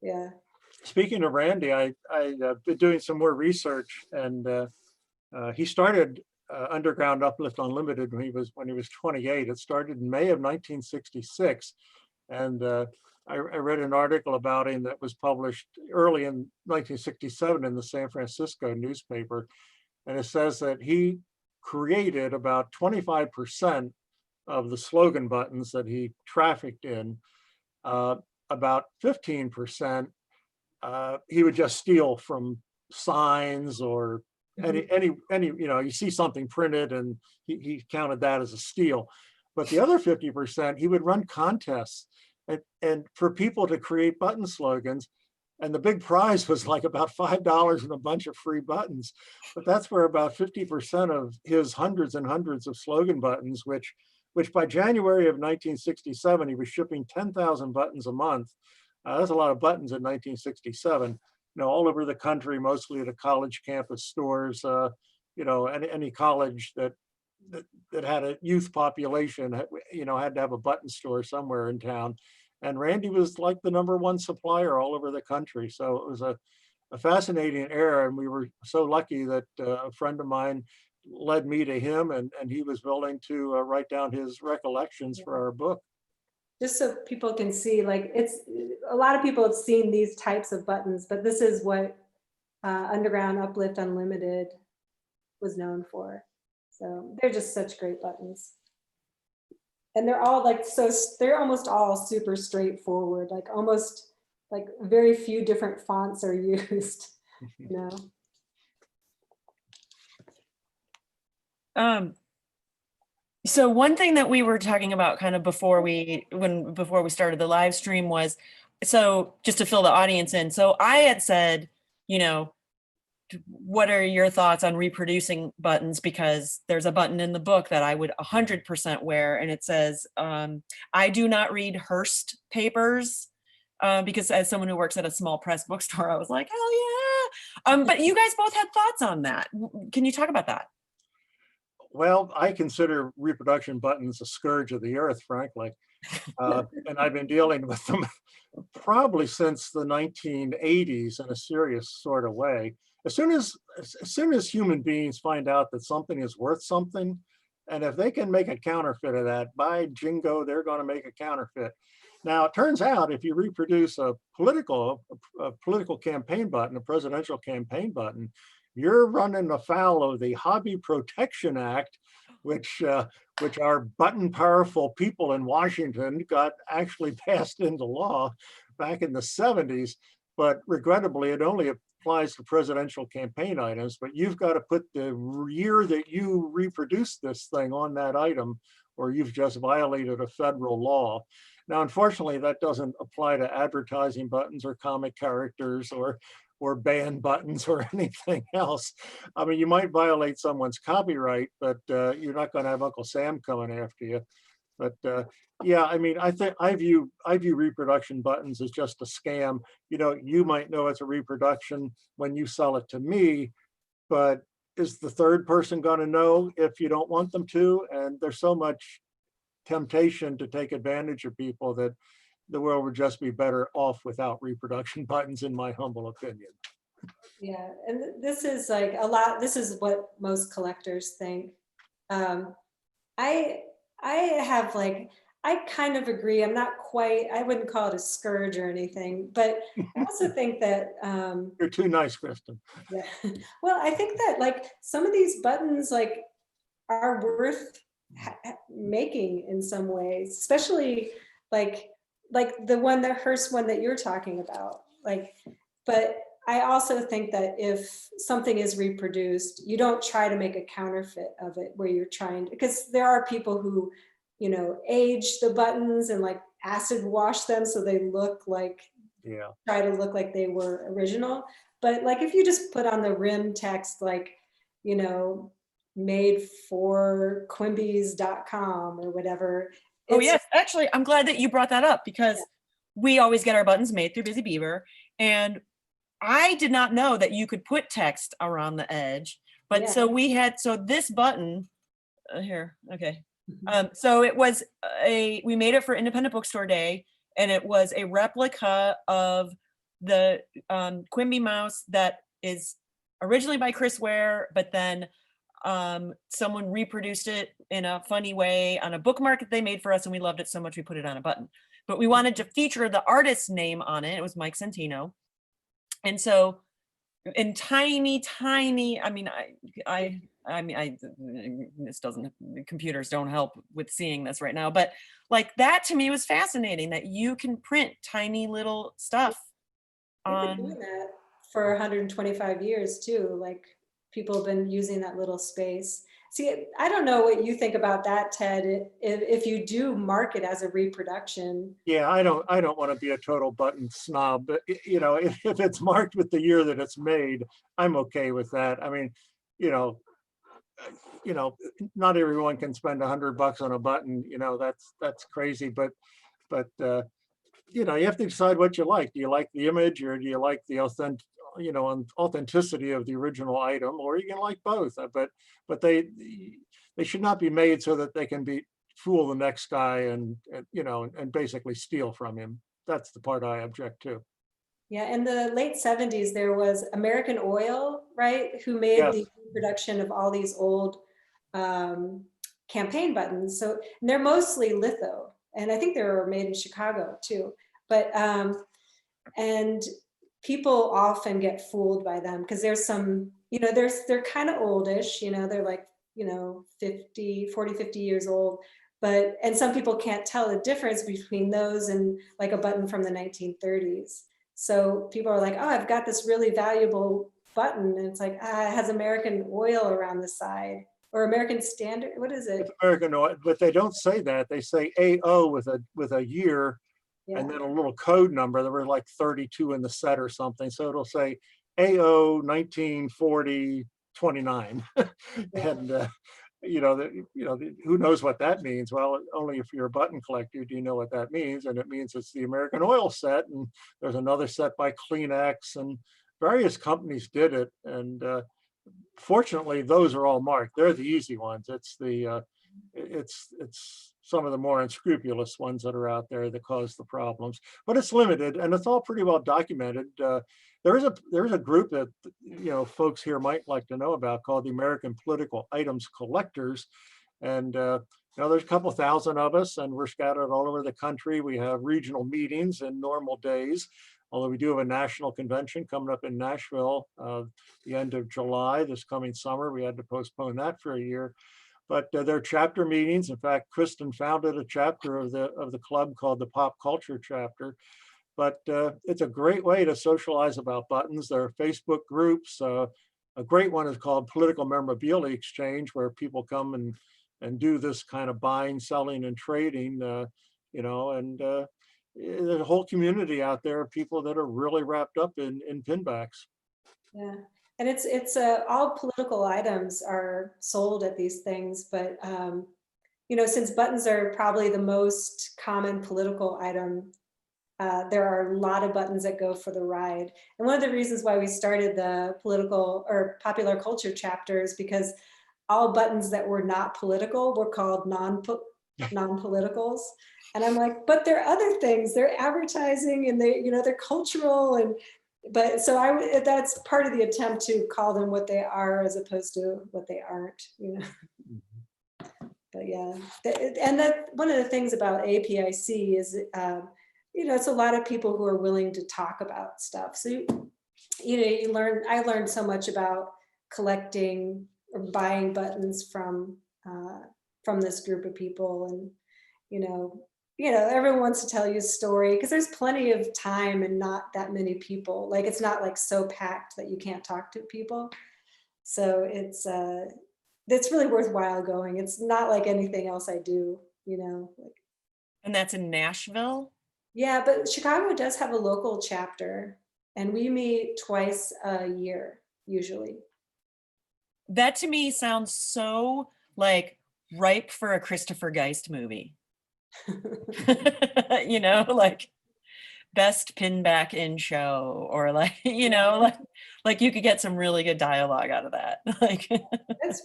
Yeah. Speaking of Randy, I've been doing some more research, and he started Underground Uplift Unlimited when he was 28. It started in May of 1966. And I read an article about him that was published early in 1967 in the San Francisco newspaper. And it says that he created about 25% of the slogan buttons that he trafficked in. About 15% he would just steal from signs or any, you see something printed and he counted that as a steal. But the other 50%, he would run contests and for people to create button slogans. And the big prize was like about $5 and a bunch of free buttons. But that's where about 50% of his hundreds and hundreds of slogan buttons, which by January of 1967, he was shipping 10,000 buttons a month. That's a lot of buttons in 1967, all over the country, mostly at a college campus stores, any college that had a youth population, had to have a button store somewhere in town. And Randy was like the #1 supplier all over the country. So it was a fascinating era. And we were so lucky that a friend of mine led me to him and he was willing to write down his recollections for our book. Just so people can see, like, it's a lot of people have seen these types of buttons, but this is what Underground Uplift Unlimited was known for. So they're just such great buttons. And they're all like, they're almost all super straightforward, like almost like very few different fonts are used, So one thing that we were talking about kind of before we started the live stream was, so just to fill the audience in. So I had said, what are your thoughts on reproducing buttons? Because there's a button in the book that I would 100% wear, and it says, I do not read Hearst papers, because as someone who works at a small press bookstore, I was like, hell yeah. But you guys both had thoughts on that. Can you talk about that? Well, I consider reproduction buttons a scourge of the earth, frankly. And I've been dealing with them probably since the 1980s in a serious sort of way. As soon as human beings find out that something is worth something, and if they can make a counterfeit of that, by jingo, they're going to make a counterfeit. Now, it turns out if you reproduce a political campaign button, a presidential campaign button, you're running afoul of the Hobby Protection Act, which our button powerful people in Washington got actually passed into law back in the 70s. But regrettably, it only applies to presidential campaign items, but you've got to put the year that you reproduced this thing on that item, or you've just violated a federal law. Now, unfortunately, that doesn't apply to advertising buttons or comic characters or band buttons or anything else. I mean, you might violate someone's copyright, but you're not going to have Uncle Sam coming after you. But yeah, I mean, I view reproduction buttons as just a scam. You might know it's a reproduction when you sell it to me, but is the third person going to know if you don't want them to? And there's so much temptation to take advantage of people that the world would just be better off without reproduction buttons, in my humble opinion. Yeah, and this is like this is what most collectors think. I kind of agree. I'm not quite, I wouldn't call it a scourge or anything, but I also think that You're too nice, Christen. Yeah. Well, I think that like some of these buttons like are worth making in some ways, especially like the Hearst one that you're talking about. But I also think that if something is reproduced, you don't try to make a counterfeit of it where you're trying to, because there are people who, age the buttons and like acid wash them so they look like, try to look like they were original. But like if you just put on the rim text, like, made for Quimbys.com or whatever. Oh yes, actually, I'm glad that you brought that up because we always get our buttons made through Busy Beaver, and I did not know that you could put text around the edge. But so this button here, okay. So it was we made it for Independent Bookstore Day, and it was a replica of the Quimby mouse that is originally by Chris Ware, but then someone reproduced it in a funny way on a bookmark that they made for us, and we loved it so much we put it on a button. But we wanted to feature the artist's name on it. It was Mike Santino. And so in tiny, I mean, this doesn't, computers don't help with seeing this right now, but like that to me was fascinating, that you can print tiny little stuff We've been on. doing that for 125 years too. Like people have been using that little space. See, I don't know what you think about that, Ted, if you do mark it as a reproduction. Yeah, I don't want to be a total button snob, but you know, if it's marked with the year that it's made, I'm okay with that. I mean, you know, not everyone can spend $100 on a button, you know, that's crazy, but you know, you have to decide what you like. Do you like the image, or do you like the authenticity of the original item, or you can like both? But they should not be made so that they can fool the next guy and you know, and basically steal from him. That's the part I object to. Yeah, in the late 70s, there was American Oil, right, who made Yes. the reproduction of all these old campaign buttons. So and they're mostly litho, and I think they were made in Chicago too. But and people often get fooled by them because there's some, you know, they're kind of oldish, you know, they're like, you know, 50 years old. But and some people can't tell the difference between those and like a button from the 1930s. So people are like, oh, I've got this really valuable button, and it's like, it has American Oil around the side, or American Standard. What is it? It's American Oil, but they don't say that. They say AO with a year, Yeah. and then a little code number. There were like 32 in the set or something. So it'll say AO 1940 29. And you know, who knows what that means? Well, only if you're a button collector do you know what that means. And it means it's the American Oil set, and there's another set by Kleenex, and various companies did it. And fortunately, those are all marked. They're the easy ones. It's some of the more unscrupulous ones that are out there that cause the problems. But it's limited, and it's all pretty well documented. There is a group that, you know, folks here might like to know about, called the American Political Items Collectors. And you know, there's a couple thousand of us, and we're scattered all over the country. We have regional meetings in normal days, although we do have a national convention coming up in Nashville the end of July this coming summer. We had to postpone that for a year. But there are chapter meetings. In fact, Christen founded a chapter of the club called the Pop Culture Chapter. But it's a great way to socialize about buttons. There are Facebook groups. A great one is called Political Memorabilia Exchange, where people come and do this kind of buying, selling, and trading. You know, and there's a whole community out there of people that are really wrapped up in pinbacks. Yeah, and it's all political items are sold at these things, but you know, since buttons are probably the most common political item, there are a lot of buttons that go for the ride. And one of the reasons why we started the political or popular culture chapter is because all buttons that were not political were called non-politicals. And I'm like, but there are other things. They're advertising, and they, you know, they're cultural, and but so that's part of the attempt to call them what they are as opposed to what they aren't, you know. But yeah, and that one of the things about APIC is, you know, it's a lot of people who are willing to talk about stuff. So, you know, I learned so much about collecting or buying buttons from this group of people. And, you know, everyone wants to tell you a story because there's plenty of time and not that many people. Like, it's not like so packed that you can't talk to people. So it's really worthwhile going. It's not like anything else I do, you know. And that's in Nashville? Yeah, but Chicago does have a local chapter, and we meet twice a year, usually. That to me sounds so like ripe for a Christopher Geist movie. You know, like best pinback in show, or like, you know, like you could get some really good dialogue out of that. Like it's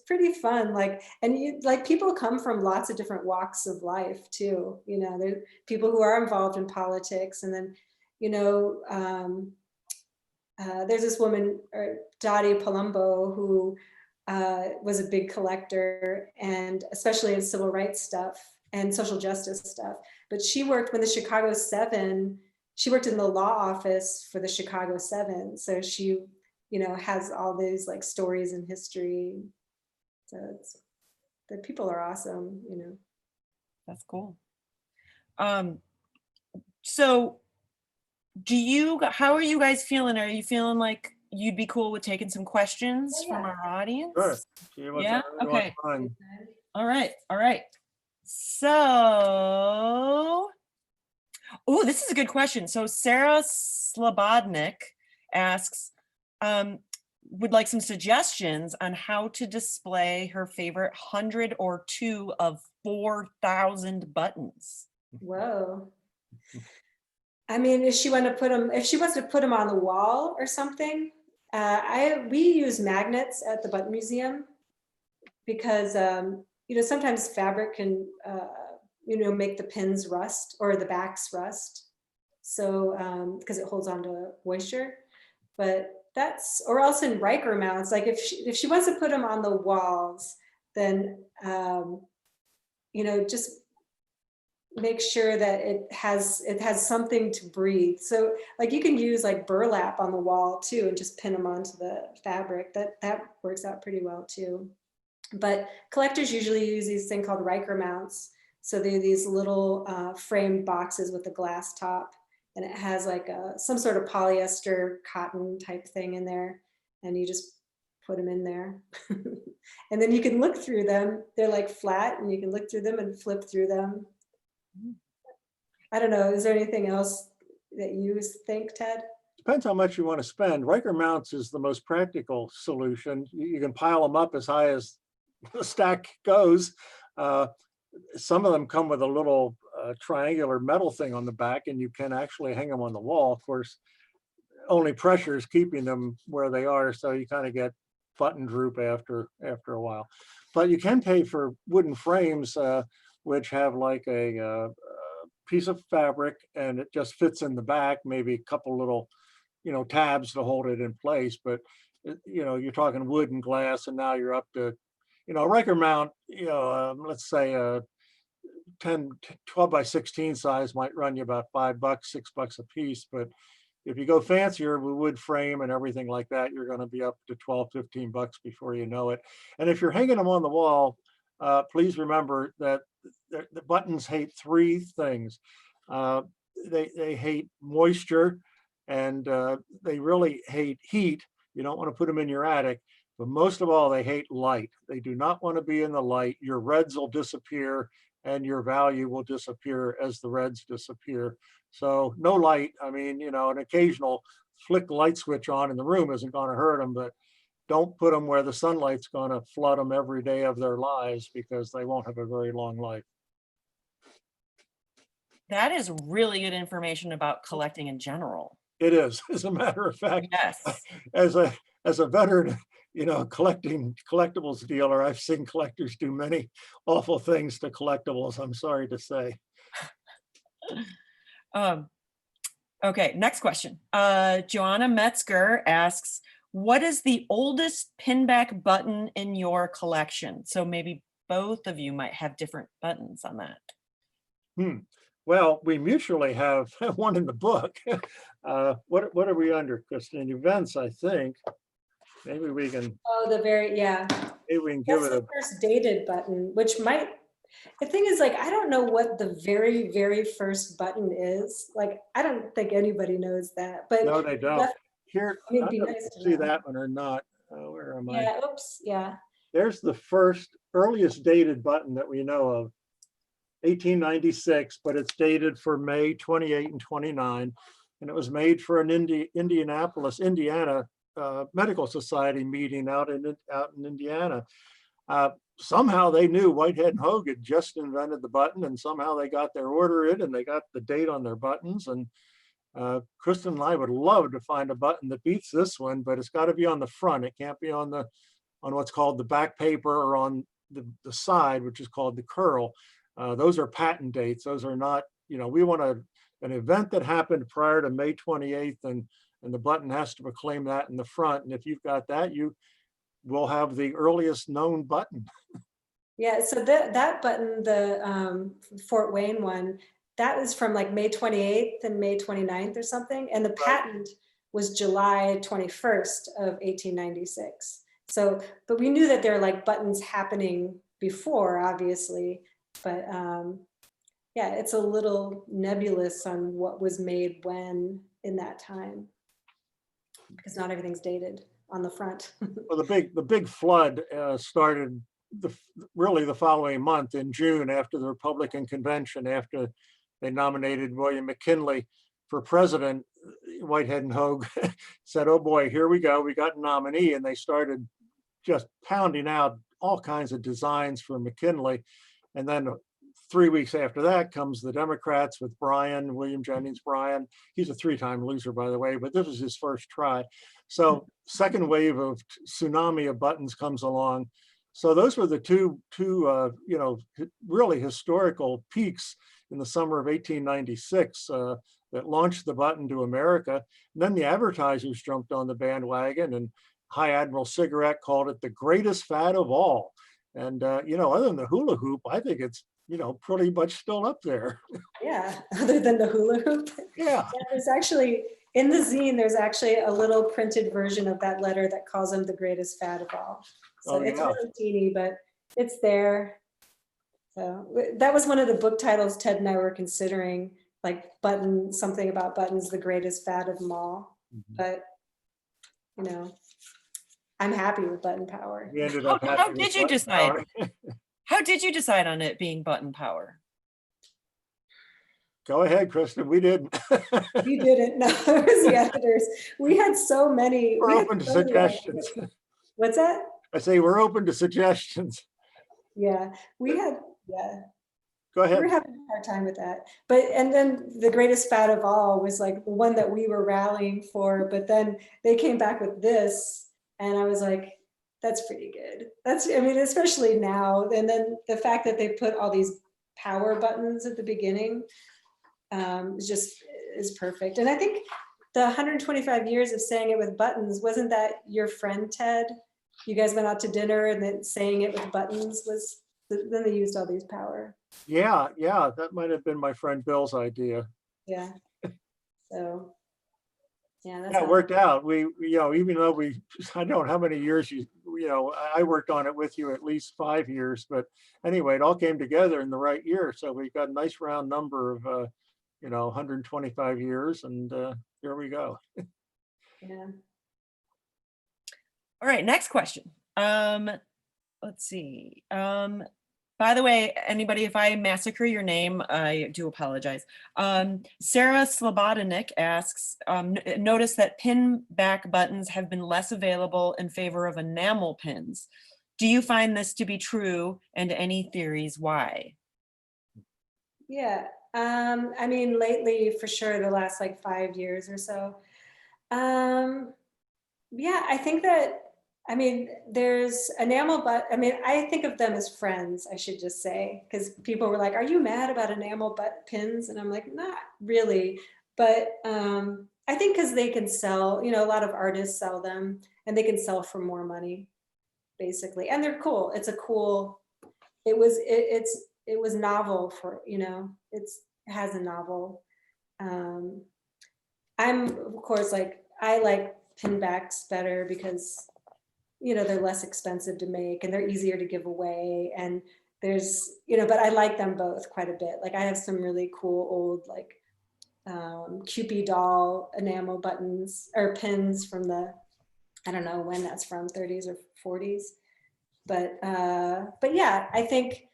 pretty fun. Like, and you like, people come from lots of different walks of life too. You know, there are people who are involved in politics, and then, you know, there's this woman, Dottie Palumbo, who was a big collector, and especially in civil rights stuff and social justice stuff. But she worked when the Chicago 7, she worked in the law office for the Chicago 7. So she, has all these like stories and history. So the people are awesome, That's cool. So how are you guys feeling? Are you feeling like you'd be cool with taking some questions from our audience? Sure. See what's Yeah, on everyone's okay. mind. All right. So, oh, this is a good question. So Sarah Slobodnik asks, would like some suggestions on how to display her favorite 100 or 2 of 4,000 buttons. Whoa. I mean, if she wants to put them on the wall or something, we use magnets at the Button Museum because, sometimes fabric can, make the pins rust or the backs rust. So, because it holds on to moisture, but or else in Riker mounts, like if she wants to put them on the walls, then, just make sure that it has something to breathe. So like you can use like burlap on the wall too and just pin them onto the fabric. That works out pretty well too. But collectors usually use these thing called Riker mounts. So they're these little framed boxes with a glass top, and it has like some sort of polyester cotton type thing in there, and you just put them in there. And then you can look through them. They're like flat and you can look through them and flip through them. I don't know. Is there anything else that you think, Ted? Depends how much you want to spend. Riker mounts is the most practical solution. You can pile them up as high as the stack goes. Some of them come with a little triangular metal thing on the back, and you can actually hang them on the wall. Of course, only pressure is keeping them where they are, so you kind of get button droop after a while. But you can pay for wooden frames which have like a piece of fabric, and it just fits in the back, maybe a couple little, tabs to hold it in place. But, you're talking wood and glass, and now you're up to, a Riker mount, let's say a 12 by 16 size might run you about $5, $6 a piece. But if you go fancier with wood frame and everything like that, you're going to be up to 12, $15 before you know it. And if you're hanging them on the wall, please remember that the buttons hate 3 things. They hate moisture, and they really hate heat. You don't want to put them in your attic, but most of all, they hate light. They do not want to be in the light. Your reds will disappear and your value will disappear as the reds disappear. So no light. I mean, an occasional flick light switch on in the room isn't going to hurt them, but don't put them where the sunlight's going to flood them every day of their lives, because they won't have a very long life. That is really good information about collecting in general. It is, as a matter of fact. Yes. As a veteran, collecting collectibles dealer, I've seen collectors do many awful things to collectibles, I'm sorry to say. Okay, next question. Joanna Metzger asks, what is the oldest pinback button in your collection? So maybe both of you might have different buttons on that. Well, we mutually have one in the book. What are we under, Christen? Events, I think. Maybe we can. Oh, Maybe we can give it the first dated button, which might. The thing is, like, I don't know what the very, very first button is. Like, I don't think anybody knows that. But no, they don't. Here, I don't know if you see that one or not. Where am I? Yeah. Oops. Yeah. There's the earliest dated button that we know of, 1896, but it's dated for May 28 and 29, and it was made for an Indianapolis, Indiana Medical Society meeting out in Indiana. Somehow they knew Whitehead and Hogue had just invented the button, and somehow they got their order in and they got the date on their buttons. And Christen and I would love to find a button that beats this one, but it's got to be on the front. It can't be on what's called the back paper, or on the side, which is called the curl. Those are patent dates. Those are not, we want an event that happened prior to May 28th, and the button has to proclaim that in the front. And if you've got that, you we'll have the earliest known button. Yeah, so that button, the Fort Wayne one, that was from like May 28th and May 29th or something. And the patent was July 21st of 1896. So, but we knew that there are like buttons happening before, obviously, but yeah, it's a little nebulous on what was made when in that time, because not everything's dated on the front. Well, the big flood started really the following month in June, after the Republican convention, after they nominated William McKinley for president. Whitehead and Hogue said, "Oh boy, here we go. We got a nominee," and they started just pounding out all kinds of designs for McKinley. And then 3 weeks after that comes the Democrats with William Jennings Bryan. He's a 3-time loser, by the way, but this was his first try. So second wave of tsunami of buttons comes along. So those were the two really historical peaks in the summer of 1896 that launched the button to America. And then the advertisers jumped on the bandwagon, and High Admiral Cigarette called it the greatest fad of all. And, other than the hula hoop, I think it's, pretty much still up there. Yeah, other than the hula hoop. Yeah. There's actually, in the zine, there's actually a little printed version of that letter that calls him the greatest fad of all. So it's really teeny, but it's there. So that was one of the book titles Ted and I were considering, like something about buttons, the greatest fad of them all. But, I'm happy with button power. We ended up How did you decide? How did you decide on it being button power? Go ahead, Christen. We didn't. You didn't. No, it was the editors. We had so many. We're open to suggestions. What's that? I say we're open to suggestions. Yeah, yeah. Go ahead. We were having a hard time with that. And then the greatest fad of all was like the one that we were rallying for, but then they came back with this, and I was like, that's pretty good. Especially now. And then the fact that they put all these power buttons at the beginning is perfect. And I think the 125 years of saying it with buttons, wasn't that your friend Ted? You guys went out to dinner and then saying it with buttons then they used all these power. Yeah, that might have been my friend Bill's idea. Yeah. So yeah, it worked out. We even though I don't know how many years I worked on it with you, at least 5 years, but anyway, it all came together in the right year. So we got a nice round number of 125 years, and here we go. Yeah. All right, next question. Let's see. By the way, anybody, if I massacre your name, I do apologize. Sarah Slobodnik asks, notice that pin back buttons have been less available in favor of enamel pins. Do you find this to be true, and any theories why? Yeah, lately for sure, the last like 5 years or so. Yeah, I think that, there's enamel, but I think of them as friends, I should just say, because people were like, are you mad about enamel butt pins? And I'm like, not really. But I think because they can sell, a lot of artists sell them, and they can sell for more money, basically. And they're cool. It was novel for, it has a novel. I'm, of course, I like pinbacks better because they're less expensive to make and they're easier to give away. And there's, but I like them both quite a bit. Like I have some really cool old Cupid doll enamel buttons or pins from the, I don't know when that's from, 30s or 40s. But yeah, I think,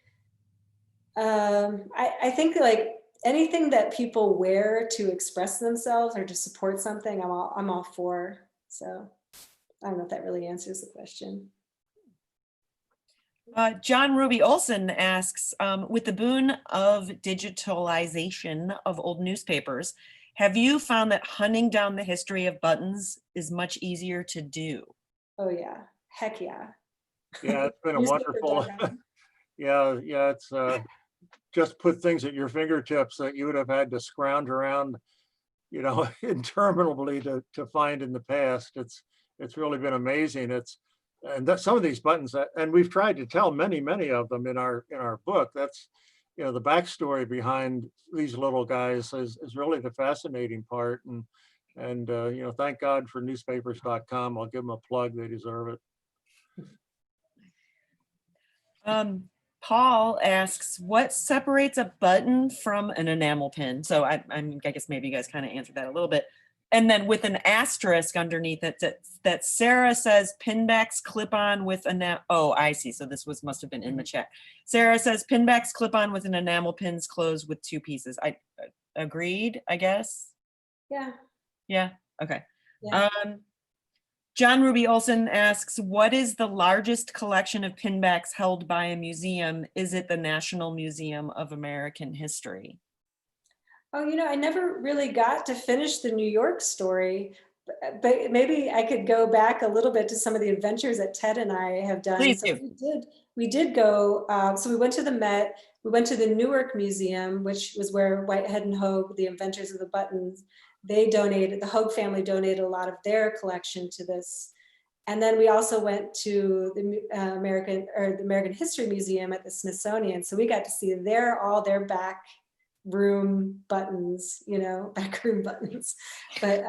I think like anything that people wear to express themselves or to support something, I'm all for. So I don't know if that really answers the question. John Ruby Olson asks, with the boon of digitalization of old newspapers, have you found that hunting down the history of buttons is much easier to do? Oh yeah, heck yeah. Yeah, it's been a wonderful, yeah, it's just put things at your fingertips that you would have had to scrounge around, interminably to find in the past. It's really been amazing. It's and that some of these buttons and we've tried to tell many of them in our book. That's, the backstory behind these little guys is really the fascinating part. And thank God for newspapers.com. I'll give them a plug. They deserve it. Paul asks, what separates a button from an enamel pin? So I guess maybe you guys kind of answered that a little bit. And then with an asterisk underneath it that Sarah says pinbacks clip on with oh, I see. So this must have been in the chat. Sarah says pinbacks clip on with an enamel pins closed with two pieces. I agreed, I guess. Yeah. Yeah. Okay. Yeah. John Ruby Olson asks, what is the largest collection of pinbacks held by a museum? Is it the National Museum of American History? Oh, I never really got to finish the New York story, but maybe I could go back a little bit to some of the adventures that Ted and I have done. Please So do. we did go, so we went to the Met, we went to the Newark Museum, which was where Whitehead and Hogue, the inventors of the buttons, the Hogue family donated a lot of their collection to this. And then we also went to the American History Museum at the Smithsonian. So we got to see all their back room buttons, back room buttons. But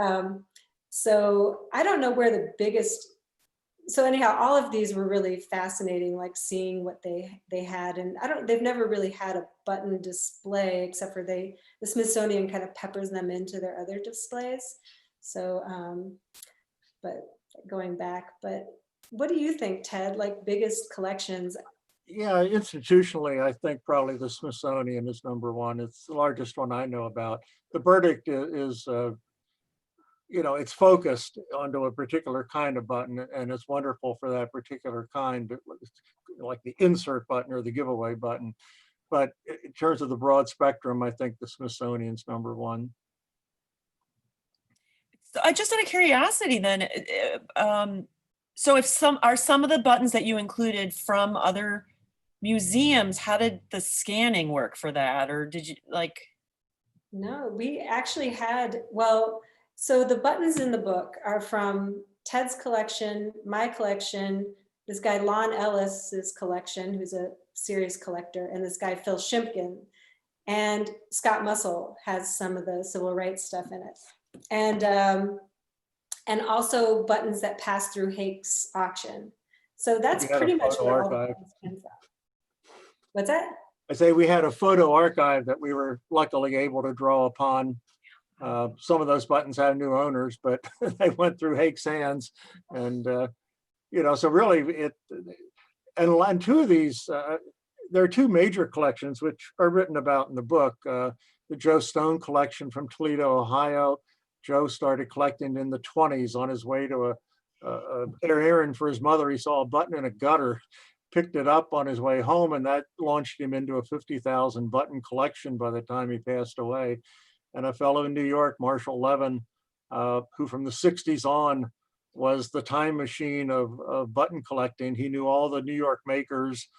so I don't know where the biggest, so anyhow, all of these were really fascinating, like seeing what they had. And they've never really had a button display except for the Smithsonian kind of peppers them into their other displays. So, but going back, but what do you think, Ted, like biggest collections? Yeah, institutionally, I think probably the Smithsonian is number one. It's the largest one I know about. The verdict is it's focused onto a particular kind of button, and it's wonderful for that particular kind, like the insert button or the giveaway button. But in terms of the broad spectrum, I think the Smithsonian's number one. So just out of curiosity then, so if some of the buttons that you included from other museums, how did the scanning work for that? Or did you No, we actually had, so the buttons in the book are from Ted's collection, my collection, this guy Lon Ellis's collection, who's a serious collector, and this guy Phil Shimpkin, and Scott Mussel has some of the civil rights stuff in it, and also buttons that pass through Hake's auction. So that's pretty much where all the buttons came from. What's that? I say we had a photo archive that we were luckily able to draw upon. Some of those buttons have new owners, but they went through Hake's hands, and so really and two of these, there are two major collections which are written about in the book. The Joe Stone collection from Toledo, Ohio. Joe started collecting in the 1920s on his way to an errand for his mother. He saw a button in a gutter, picked it up on his way home, and that launched him into a 50,000 button collection by the time he passed away. And a fellow in New York, Marshall Levin, who from the 60s on was the time machine of button collecting. He knew all the New York makers.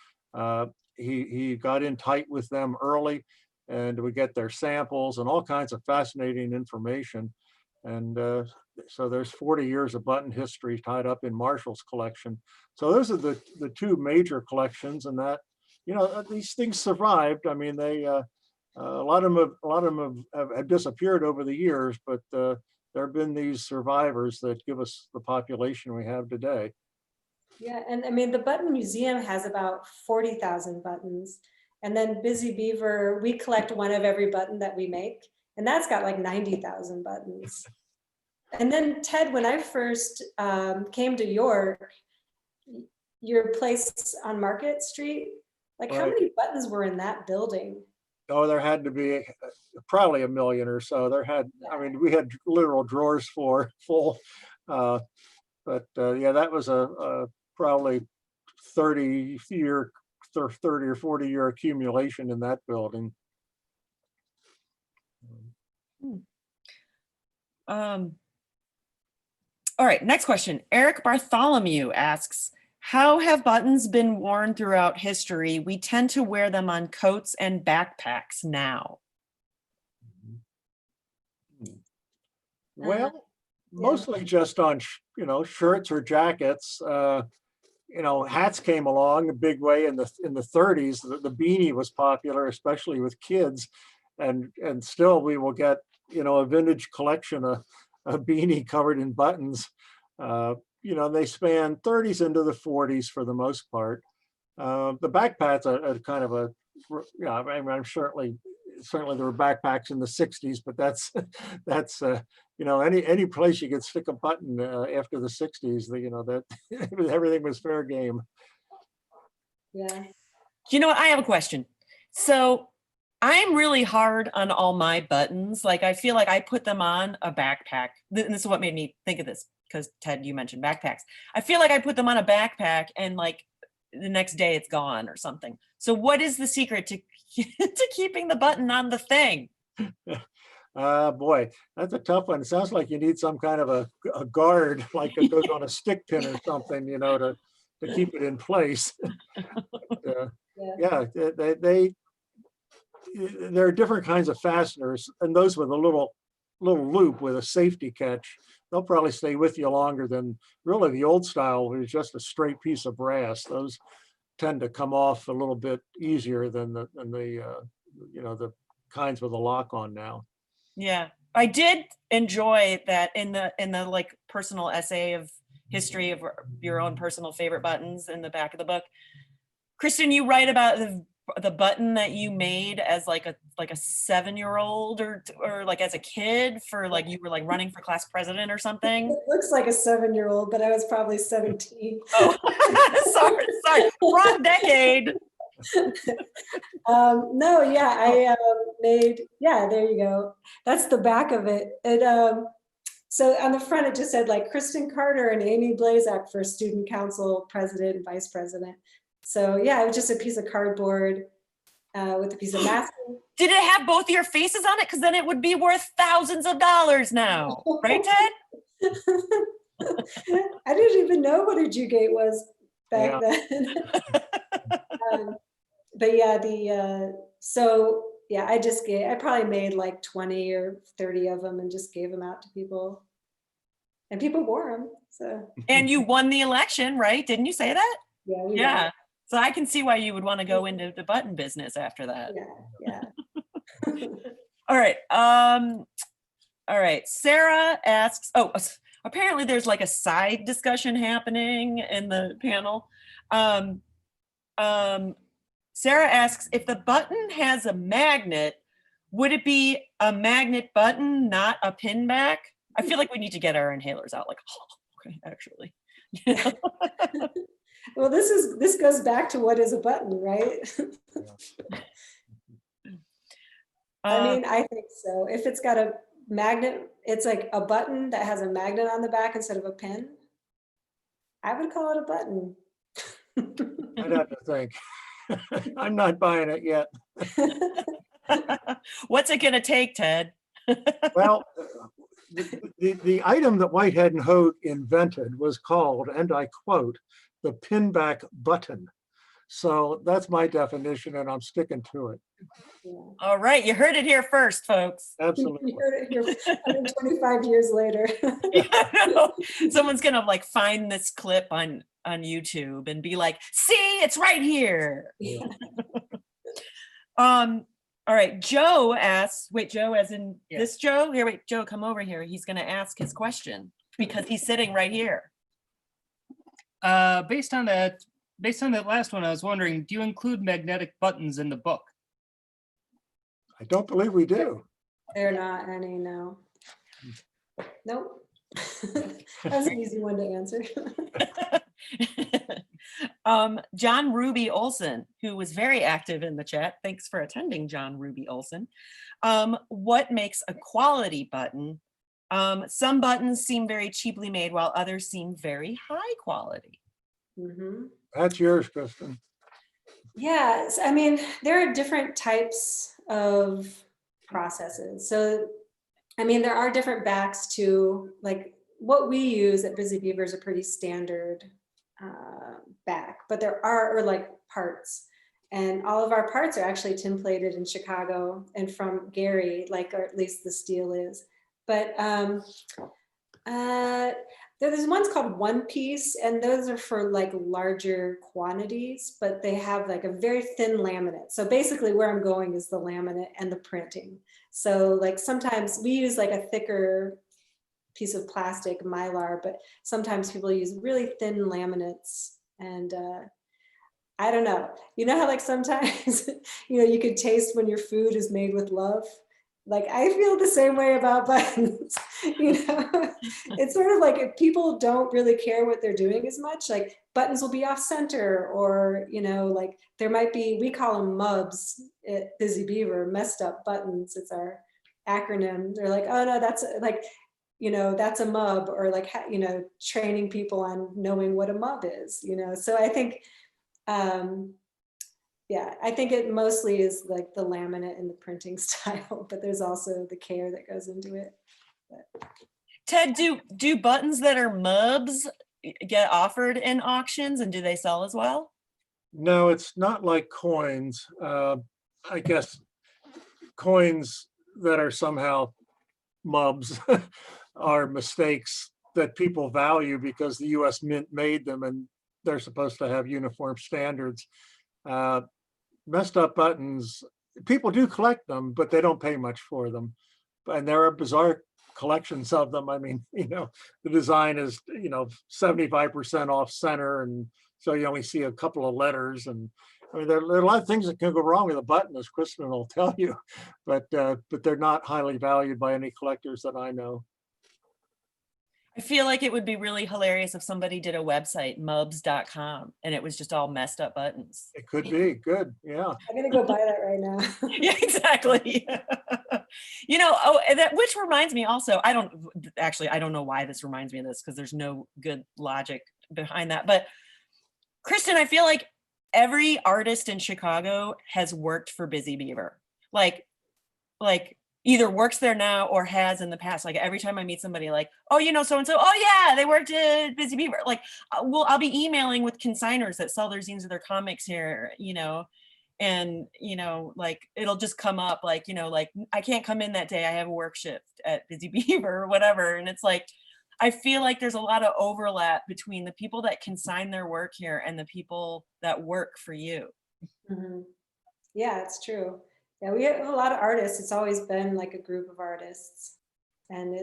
He got in tight with them early and would get their samples and all kinds of fascinating information. And so there's 40 years of button history tied up in Marshall's collection. So those are the two major collections, and that, these things survived. I mean, they a lot of them have disappeared over the years, but there have been these survivors that give us the population we have today. Yeah, and I mean, the Button Museum has about 40,000 buttons. And then Busy Beaver, we collect one of every button that we make, and that's got like 90,000 buttons. And then Ted, when I first came to York, your place on Market Street, like how many buttons were in that building? Oh, there had to be probably 1 million or so. I mean, we had literal drawers full. But yeah, that was a probably 30 or 40 year accumulation in that building. All right, next question. Eric Bartholomew asks, how have buttons been worn throughout history? We tend to wear them on coats and backpacks now. Well, mostly just on, shirts or jackets. hats came along a big way in the 30s. The beanie was popular, especially with kids, and still we will get a vintage collection, a beanie covered in buttons. They span 30s into the 40s for the most part. The backpacks are kind of I'm certainly there were backpacks in the 60s, but that's any place you could stick a button after the 60s, that everything was fair game. Yeah. I have a question. So I'm really hard on all my buttons. Like, I feel like I put them on a backpack. And this is what made me think of this, because Ted, you mentioned backpacks. I feel like I put them on a backpack and like the next day it's gone or something. So what is the secret to keeping the button on the thing? Boy, that's a tough one. It sounds like you need some kind of a guard, like it goes on a stick pin or something, to keep it in place. Yeah, there are different kinds of fasteners, and those with a little loop with a safety catch, they'll probably stay with you longer than really the old style, which is just a straight piece of brass. Those tend to come off a little bit easier than the kinds with a lock on now. Yeah, I did enjoy that in the like personal essay of history of your own personal favorite buttons in the back of the book. Christen, you write about the button that you made as like a 7-year-old or like as a kid for like you were like running for class president or something. It looks like a 7-year-old, but I was probably 17. Oh, sorry, wrong decade. No, yeah, I made, there you go. That's the back of it. So on the front, it just said like Christen Carter and Amy Blazak for student council president and vice president. So yeah, it was just a piece of cardboard with a piece of masking. Did it have both your faces on it? Because then it would be worth thousands of dollars now, right, Ted? I didn't even know what a Jugate was back then. But yeah, so yeah, I probably made like 20 or 30 of them and just gave them out to people, and people wore them. So. And you won the election, right? Didn't you say that? Yeah. Yeah. So I can see why you would want to go into the button business after that. Yeah. All right. All right. Sarah asks, apparently there's like a side discussion happening in the panel. Sarah asks, if the button has a magnet, would it be a magnet button, not a pin back? I feel like we need to get our inhalers out, like, okay, actually. Well, this goes back to what is a button, right? I mean, I think so. If it's got a magnet, it's like a button that has a magnet on the back instead of a pin. I would call it a button. I'd have to think. I'm not buying it yet. What's it going to take, Ted? Well, the item that Whitehead and Hake invented was called, and I quote, the pinback button. So that's my definition, and I'm sticking to it. Yeah. All right, you heard it here first, folks. Absolutely. You heard it here 125 years later. Someone's gonna like find this clip on YouTube and be like, see, it's right here. Yeah. All right, Joe asks, wait, Joe as in this Joe? Here, wait, Joe, come over here. He's gonna ask his question because he's sitting right here. Based on that last one, I was wondering, do you include magnetic buttons in the book? I don't believe we do. They're not any, no. Nope. That's an easy one to answer. John Ruby Olson, who was very active in the chat. Thanks for attending, John Ruby Olson. What makes a quality button? Some buttons seem very cheaply made while others seem very high quality. Mm-hmm. That's yours, Christen. Yes, I mean, there are different types of processes. So, I mean, there are different backs to, like, what we use at Busy Beaver is a pretty standard back, but there are, or like parts. And all of our parts are actually tin plated in Chicago and from Gary, like, or at least the steel is. But There's ones called one piece, and those are for like larger quantities, but they have like a very thin laminate. So basically where I'm going is the laminate and the printing. So like sometimes we use like a thicker piece of plastic, mylar, but sometimes people use really thin laminates. And I don't know, you know how like sometimes, you know, you could taste when your food is made with love. Like I feel the same way about buttons, you know, it's sort of like if people don't really care what they're doing as much, like buttons will be off center, or, you know, like there might be, we call them MUBs at Busy Beaver, messed up buttons. It's our acronym. They're like, oh no, that's like, you know, that's a MUB, or like, you know, training people on knowing what a MUB is, you know? So I think, yeah, I think it mostly is like the laminate and the printing style, but there's also the care that goes into it. But. Ted, do buttons that are MUBs get offered in auctions, and do they sell as well? No, it's not like coins. I guess coins that are somehow MUBs are mistakes that people value because the US Mint made them and they're supposed to have uniform standards. Messed up buttons, people do collect them, but they don't pay much for them. And there are bizarre collections of them. I mean, you know, the design is, you know, 75% off center. And so you only see a couple of letters. And I mean, there are a lot of things that can go wrong with a button, as Christen will tell you, but they're not highly valued by any collectors that I know. I feel like it would be really hilarious if somebody did a website, mubs.com, and it was just all messed up buttons. It could be good. Yeah. I'm gonna go buy that right now. Yeah, exactly. You know, oh, and that, which reminds me also, I don't know why this reminds me of this because there's no good logic behind that. But Christen, I feel like every artist in Chicago has worked for Busy Beaver. Like either works there now or has in the past. Like every time I meet somebody like, oh, you know, so-and-so, oh yeah, they worked at Busy Beaver. Like, I'll be emailing with consigners that sell their zines or their comics here, you know, and, you know, like, it'll just come up like, you know, like, I can't come in that day, I have a work shift at Busy Beaver or whatever. And it's like, I feel like there's a lot of overlap between the people that consign their work here and the people that work for you. Mm-hmm. Yeah, it's true. Yeah, we have a lot of artists. It's always been like a group of artists, and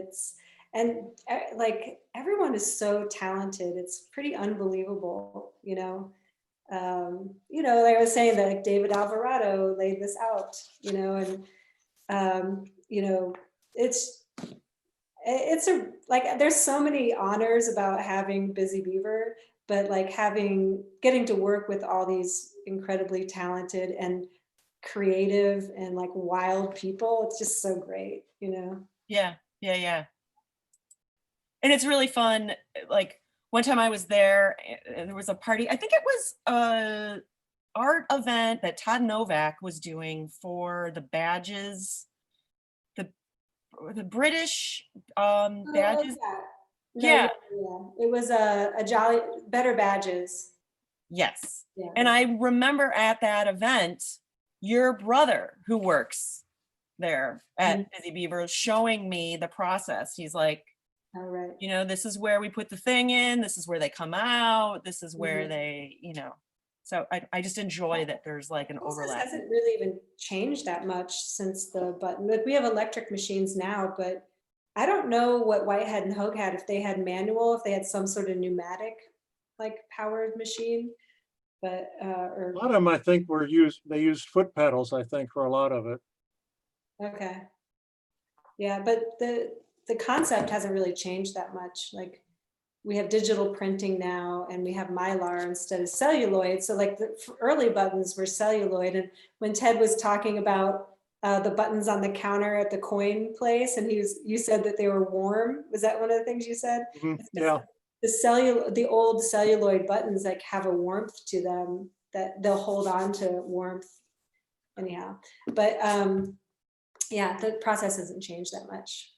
like everyone is so talented. It's pretty unbelievable, you know. Like I was saying that like David Alvarado laid this out, you know, and you know, it's like there's so many honors about having Busy Beaver, but like getting to work with all these incredibly talented and creative and like wild people, it's just so great, you know. Yeah. And it's really fun. Like one time I was there and there was a party, I think it was a art event that Todd Novak was doing for the badges, the British badges. Yeah. It was a jolly better badges. Yes. Yeah. And I remember at that event, your brother who works there at Busy Beaver showing me the process. He's like, all right, you know, this is where we put the thing in, this is where they come out, this is where they, you know, so I just enjoy that there's like an overlap. It hasn't really even changed that much since the button. Like we have electric machines now, but I don't know what Whitehead and Hogue had, if they had manual, if they had some sort of pneumatic like powered machine. But A lot of them, I think, they used foot pedals, I think, for a lot of it. Okay. Yeah, but the concept hasn't really changed that much. Like we have digital printing now, and we have Mylar instead of celluloid. So like the early buttons were celluloid. And when Ted was talking about the buttons on the counter at the coin place, and you said that they were warm. Was that one of the things you said? Mm-hmm. Yeah. The old celluloid buttons like have a warmth to them that they'll hold on to warmth anyhow. But yeah, the process hasn't changed that much.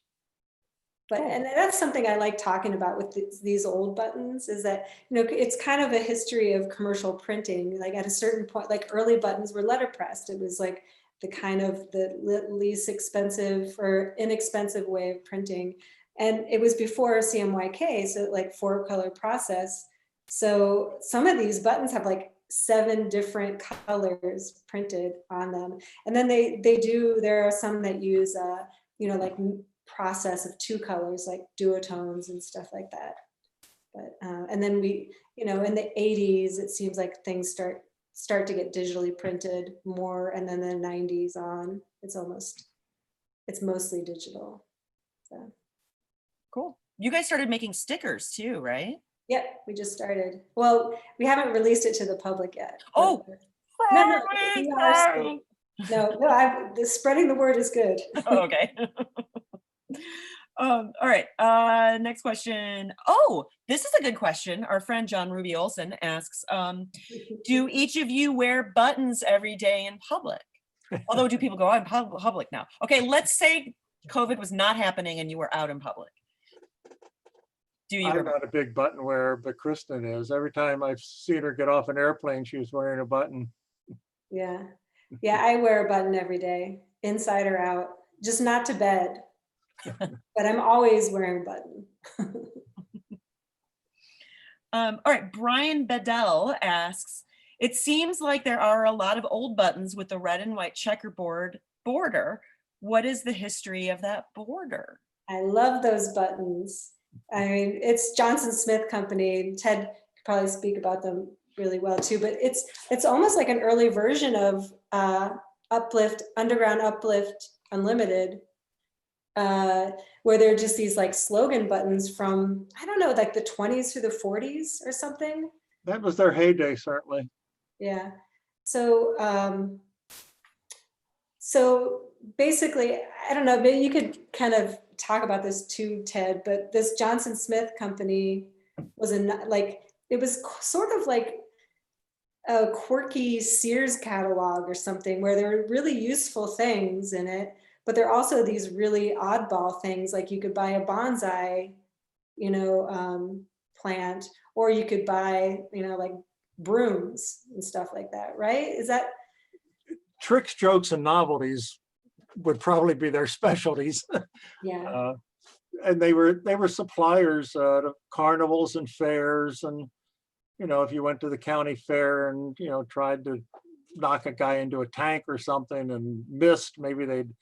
But and that's something I like talking about with these old buttons, is that, you know, it's kind of a history of commercial printing. Like at a certain point, like early buttons were letterpressed. It was like the kind of the least expensive or inexpensive way of printing. And it was before CMYK, so like 4-color process. So some of these buttons have like 7 different colors printed on them. And then there are some that use, like process of 2 colors, like duotones and stuff like that. But, and then in the 80s, it seems like things start to get digitally printed more. And then the 90s on, it's mostly digital. So. Cool. You guys started making stickers too, right? Yep, we just started. Well, we haven't released it to the public yet. Oh, no, we are still, spreading the word is good. Oh, okay. All right. Next question. Oh, this is a good question. Our friend John Ruby Olson asks, do each of you wear buttons every day in public? Although do people go out in public now? Okay, let's say COVID was not happening and you were out in public. Do you I'm not a big button wearer, but Christen is. Every time I've seen her get off an airplane, she was wearing a button. Yeah. Yeah, I wear a button every day, inside or out, just not to bed. But I'm always wearing a button. All right, Brian Bedell asks, it seems like there are a lot of old buttons with the red and white checkerboard border. What is the history of that border? I love those buttons. I mean, it's Johnson Smith Company. Ted could probably speak about them really well too, but it's almost like an early version of Uplift, Underground Uplift Unlimited, where they're just these like slogan buttons from, I don't know, like the 20s through the 40s or something. That was their heyday, certainly. Yeah. So, so basically, I don't know, maybe you could kind of talk about this too, Ted, but this Johnson Smith Company was it was sort of like a quirky Sears catalog or something where there were really useful things in it, but there are also these really oddball things, like you could buy a bonsai, plant, or you could buy, like brooms and stuff like that, right? Is that? Tricks, jokes, and novelties would probably be their specialties. Yeah. And they were suppliers to carnivals and fairs, and if you went to the county fair and tried to knock a guy into a tank or something and missed, maybe they'd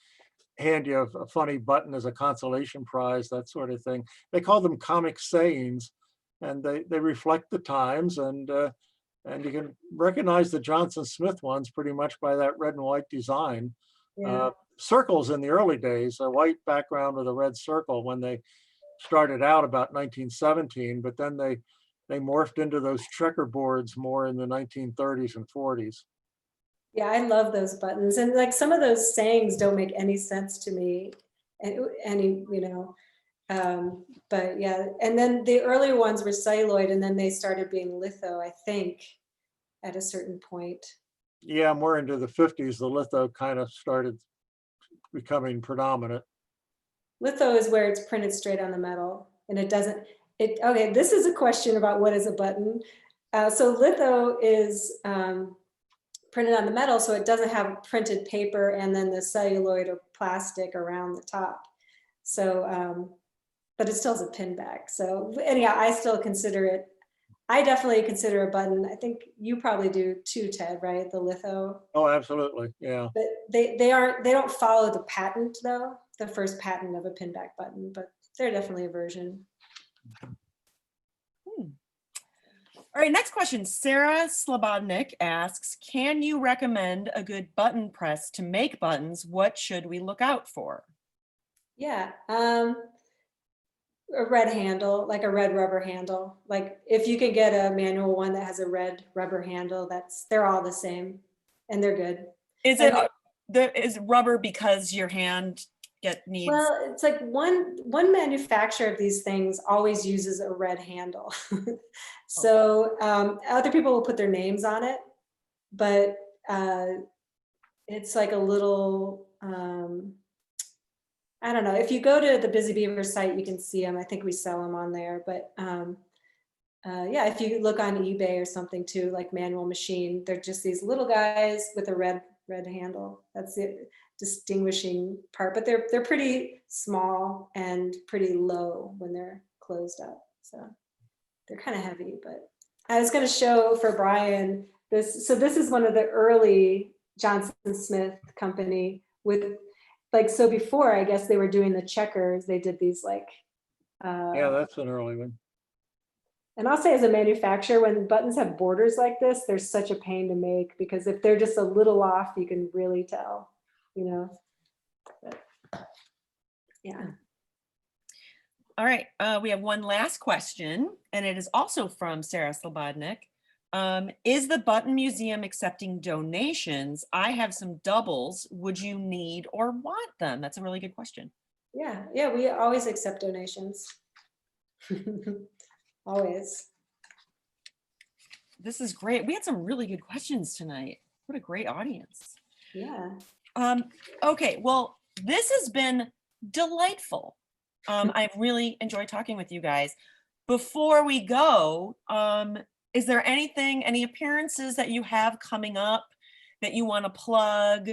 hand you a funny button as a consolation prize, that sort of thing. They call them comic sayings, and they reflect the times, and you can recognize the Johnson Smith ones pretty much by that red and white design. Yeah. Circles in the early days, a white background with a red circle when they started out about 1917, but then they morphed into those checkerboards more in the 1930s and 40s. Yeah, I love those buttons. And like some of those sayings don't make any sense to me. But yeah, and then the earlier ones were celluloid, and then they started being litho, I think, at a certain point. Yeah, more into the 50s, the litho kind of started becoming predominant. Litho is where it's printed straight on the metal, and okay, this is a question about what is a button. So litho is printed on the metal, so it doesn't have printed paper and then the celluloid or plastic around the top. So, but it still has a pin back. So anyhow, I definitely consider a button. I think you probably do too, Ted, right? The litho. Oh, absolutely, yeah. But they don't follow the patent though, the first patent of a pin back button, but they're definitely a version. All right, next question. Sarah Slobodnik asks, can you recommend a good button press to make buttons? What should we look out for? Yeah, a red handle, like a red rubber handle. Like if you can get a manual one that has a red rubber handle, they're all the same and they're good. Is rubber because your hand needs? Well, it's like one manufacturer of these things always uses a red handle. So other people will put their names on it, but it's like a little, I don't know. If you go to the Busy Beaver site, you can see them. I think we sell them on there. But yeah, if you look on eBay or something too, like Manual Machine, they're just these little guys with a red handle. That's it. distinguishing part, but they're pretty small and pretty low when they're closed up. So they're kind of heavy, but I was going to show for Brian this. So this is one of the early Johnson Smith company with like, so before, I guess they were doing the checkers. They did these like, Yeah, that's an early one. and I'll say as a manufacturer, when buttons have borders like this, they're such a pain to make because if they're just a little off, you can really tell, you know. But, yeah. All right, we have one last question, and it is also from Sarah Slobodnik. Is the Button Museum accepting donations? I have some doubles. Would you need or want them? That's a really good question. Yeah, yeah, we always accept donations. Always. This is great. We had some really good questions tonight. What a great audience. Yeah. Okay, well, this has been delightful. I've really enjoyed talking with you guys. Before we go, is there anything, any appearances that you have coming up that you want to plug?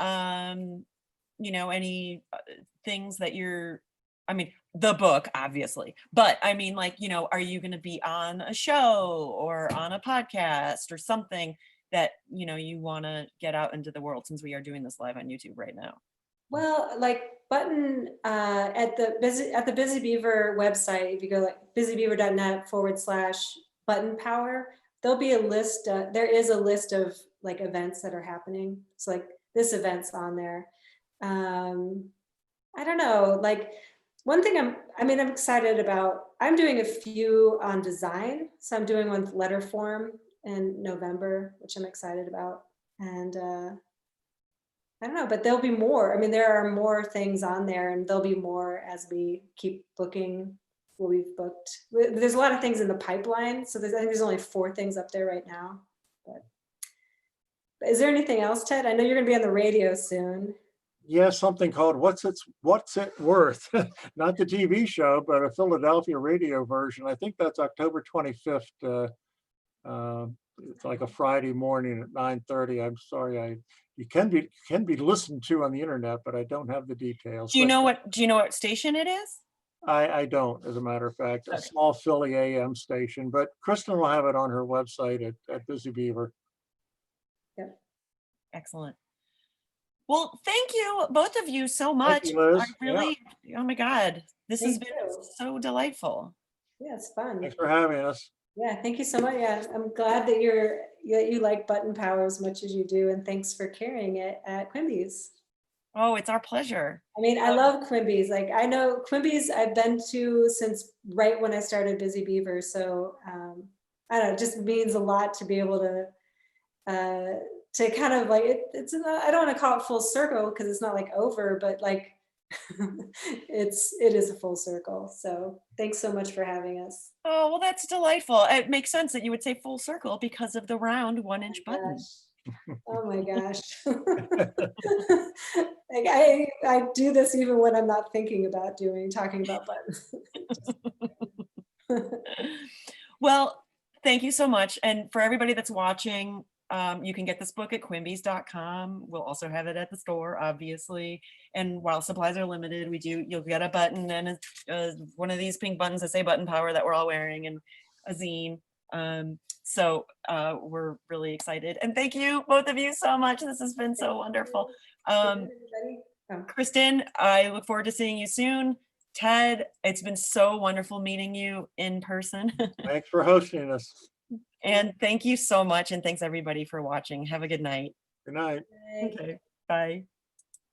You know, any things that you're, I mean, the book, obviously, but I mean, like, you know, are you going to be on a show or on a podcast or something that, you know, you want to get out into the world, since we are doing this live on YouTube right now? Well, like Button at the Busy Beaver website, if you go like busybeaver.net/button power, there'll be a list. There is a list of like events that are happening. So like this event's on there. I don't know, like one thing I'm excited about, I'm doing a few on design. So I'm doing one with letter form in November, which I'm excited about. And I don't know, but there'll be more. I mean, there are more things on there and there'll be more as we keep booking what we've booked. There's a lot of things in the pipeline. So I think there's only 4 things up there right now. But is there anything else, Ted? I know you're gonna be on the radio soon. Yeah, something called What's It Worth? Not the TV show, but a Philadelphia radio version. I think that's October 25th. It's like a Friday morning at 9:30. I'm sorry, you can be listened to on the internet, but I don't have the details. Do you know what station it is? I don't, as a matter of fact, a Okay. small Philly AM station, but Christen will have it on her website at Busy Beaver. Yep. Excellent. Well, thank you, both of you, so much. you, Liz. I really, oh my God, this has Thank been you. so delightful. Yeah, it's fun. Thanks for having us. Yeah, thank you so much. Yeah, I'm glad that you like Button Power as much as you do, and thanks for carrying it at Quimby's. Oh, it's our pleasure. I mean, I love Quimby's. Like, I know Quimby's I've been to since right when I started Busy Beaver. So I don't know, it just means a lot to be able to kind of like it's not, I don't want to call it full circle because it's not like over, but like it is a full circle. So thanks so much for having us. Oh, well, that's delightful. It makes sense that you would say full circle because of the round 1-inch button. Oh my gosh. Like I do this even when I'm not thinking about talking about buttons. Well, thank you so much. And for everybody that's watching, you can get this book at quimbys.com. We'll also have it at the store, obviously. And while supplies are limited, you'll get a button and one of these pink buttons that say Button Power that we're all wearing, and a zine. So we're really excited. And thank you, both of you, so much. This has been so wonderful. Christen, I look forward to seeing you soon. Ted, it's been so wonderful meeting you in person. Thanks for hosting us. And thank you so much. And thanks everybody for watching. Have a good night. Good night. Bye. Okay, bye.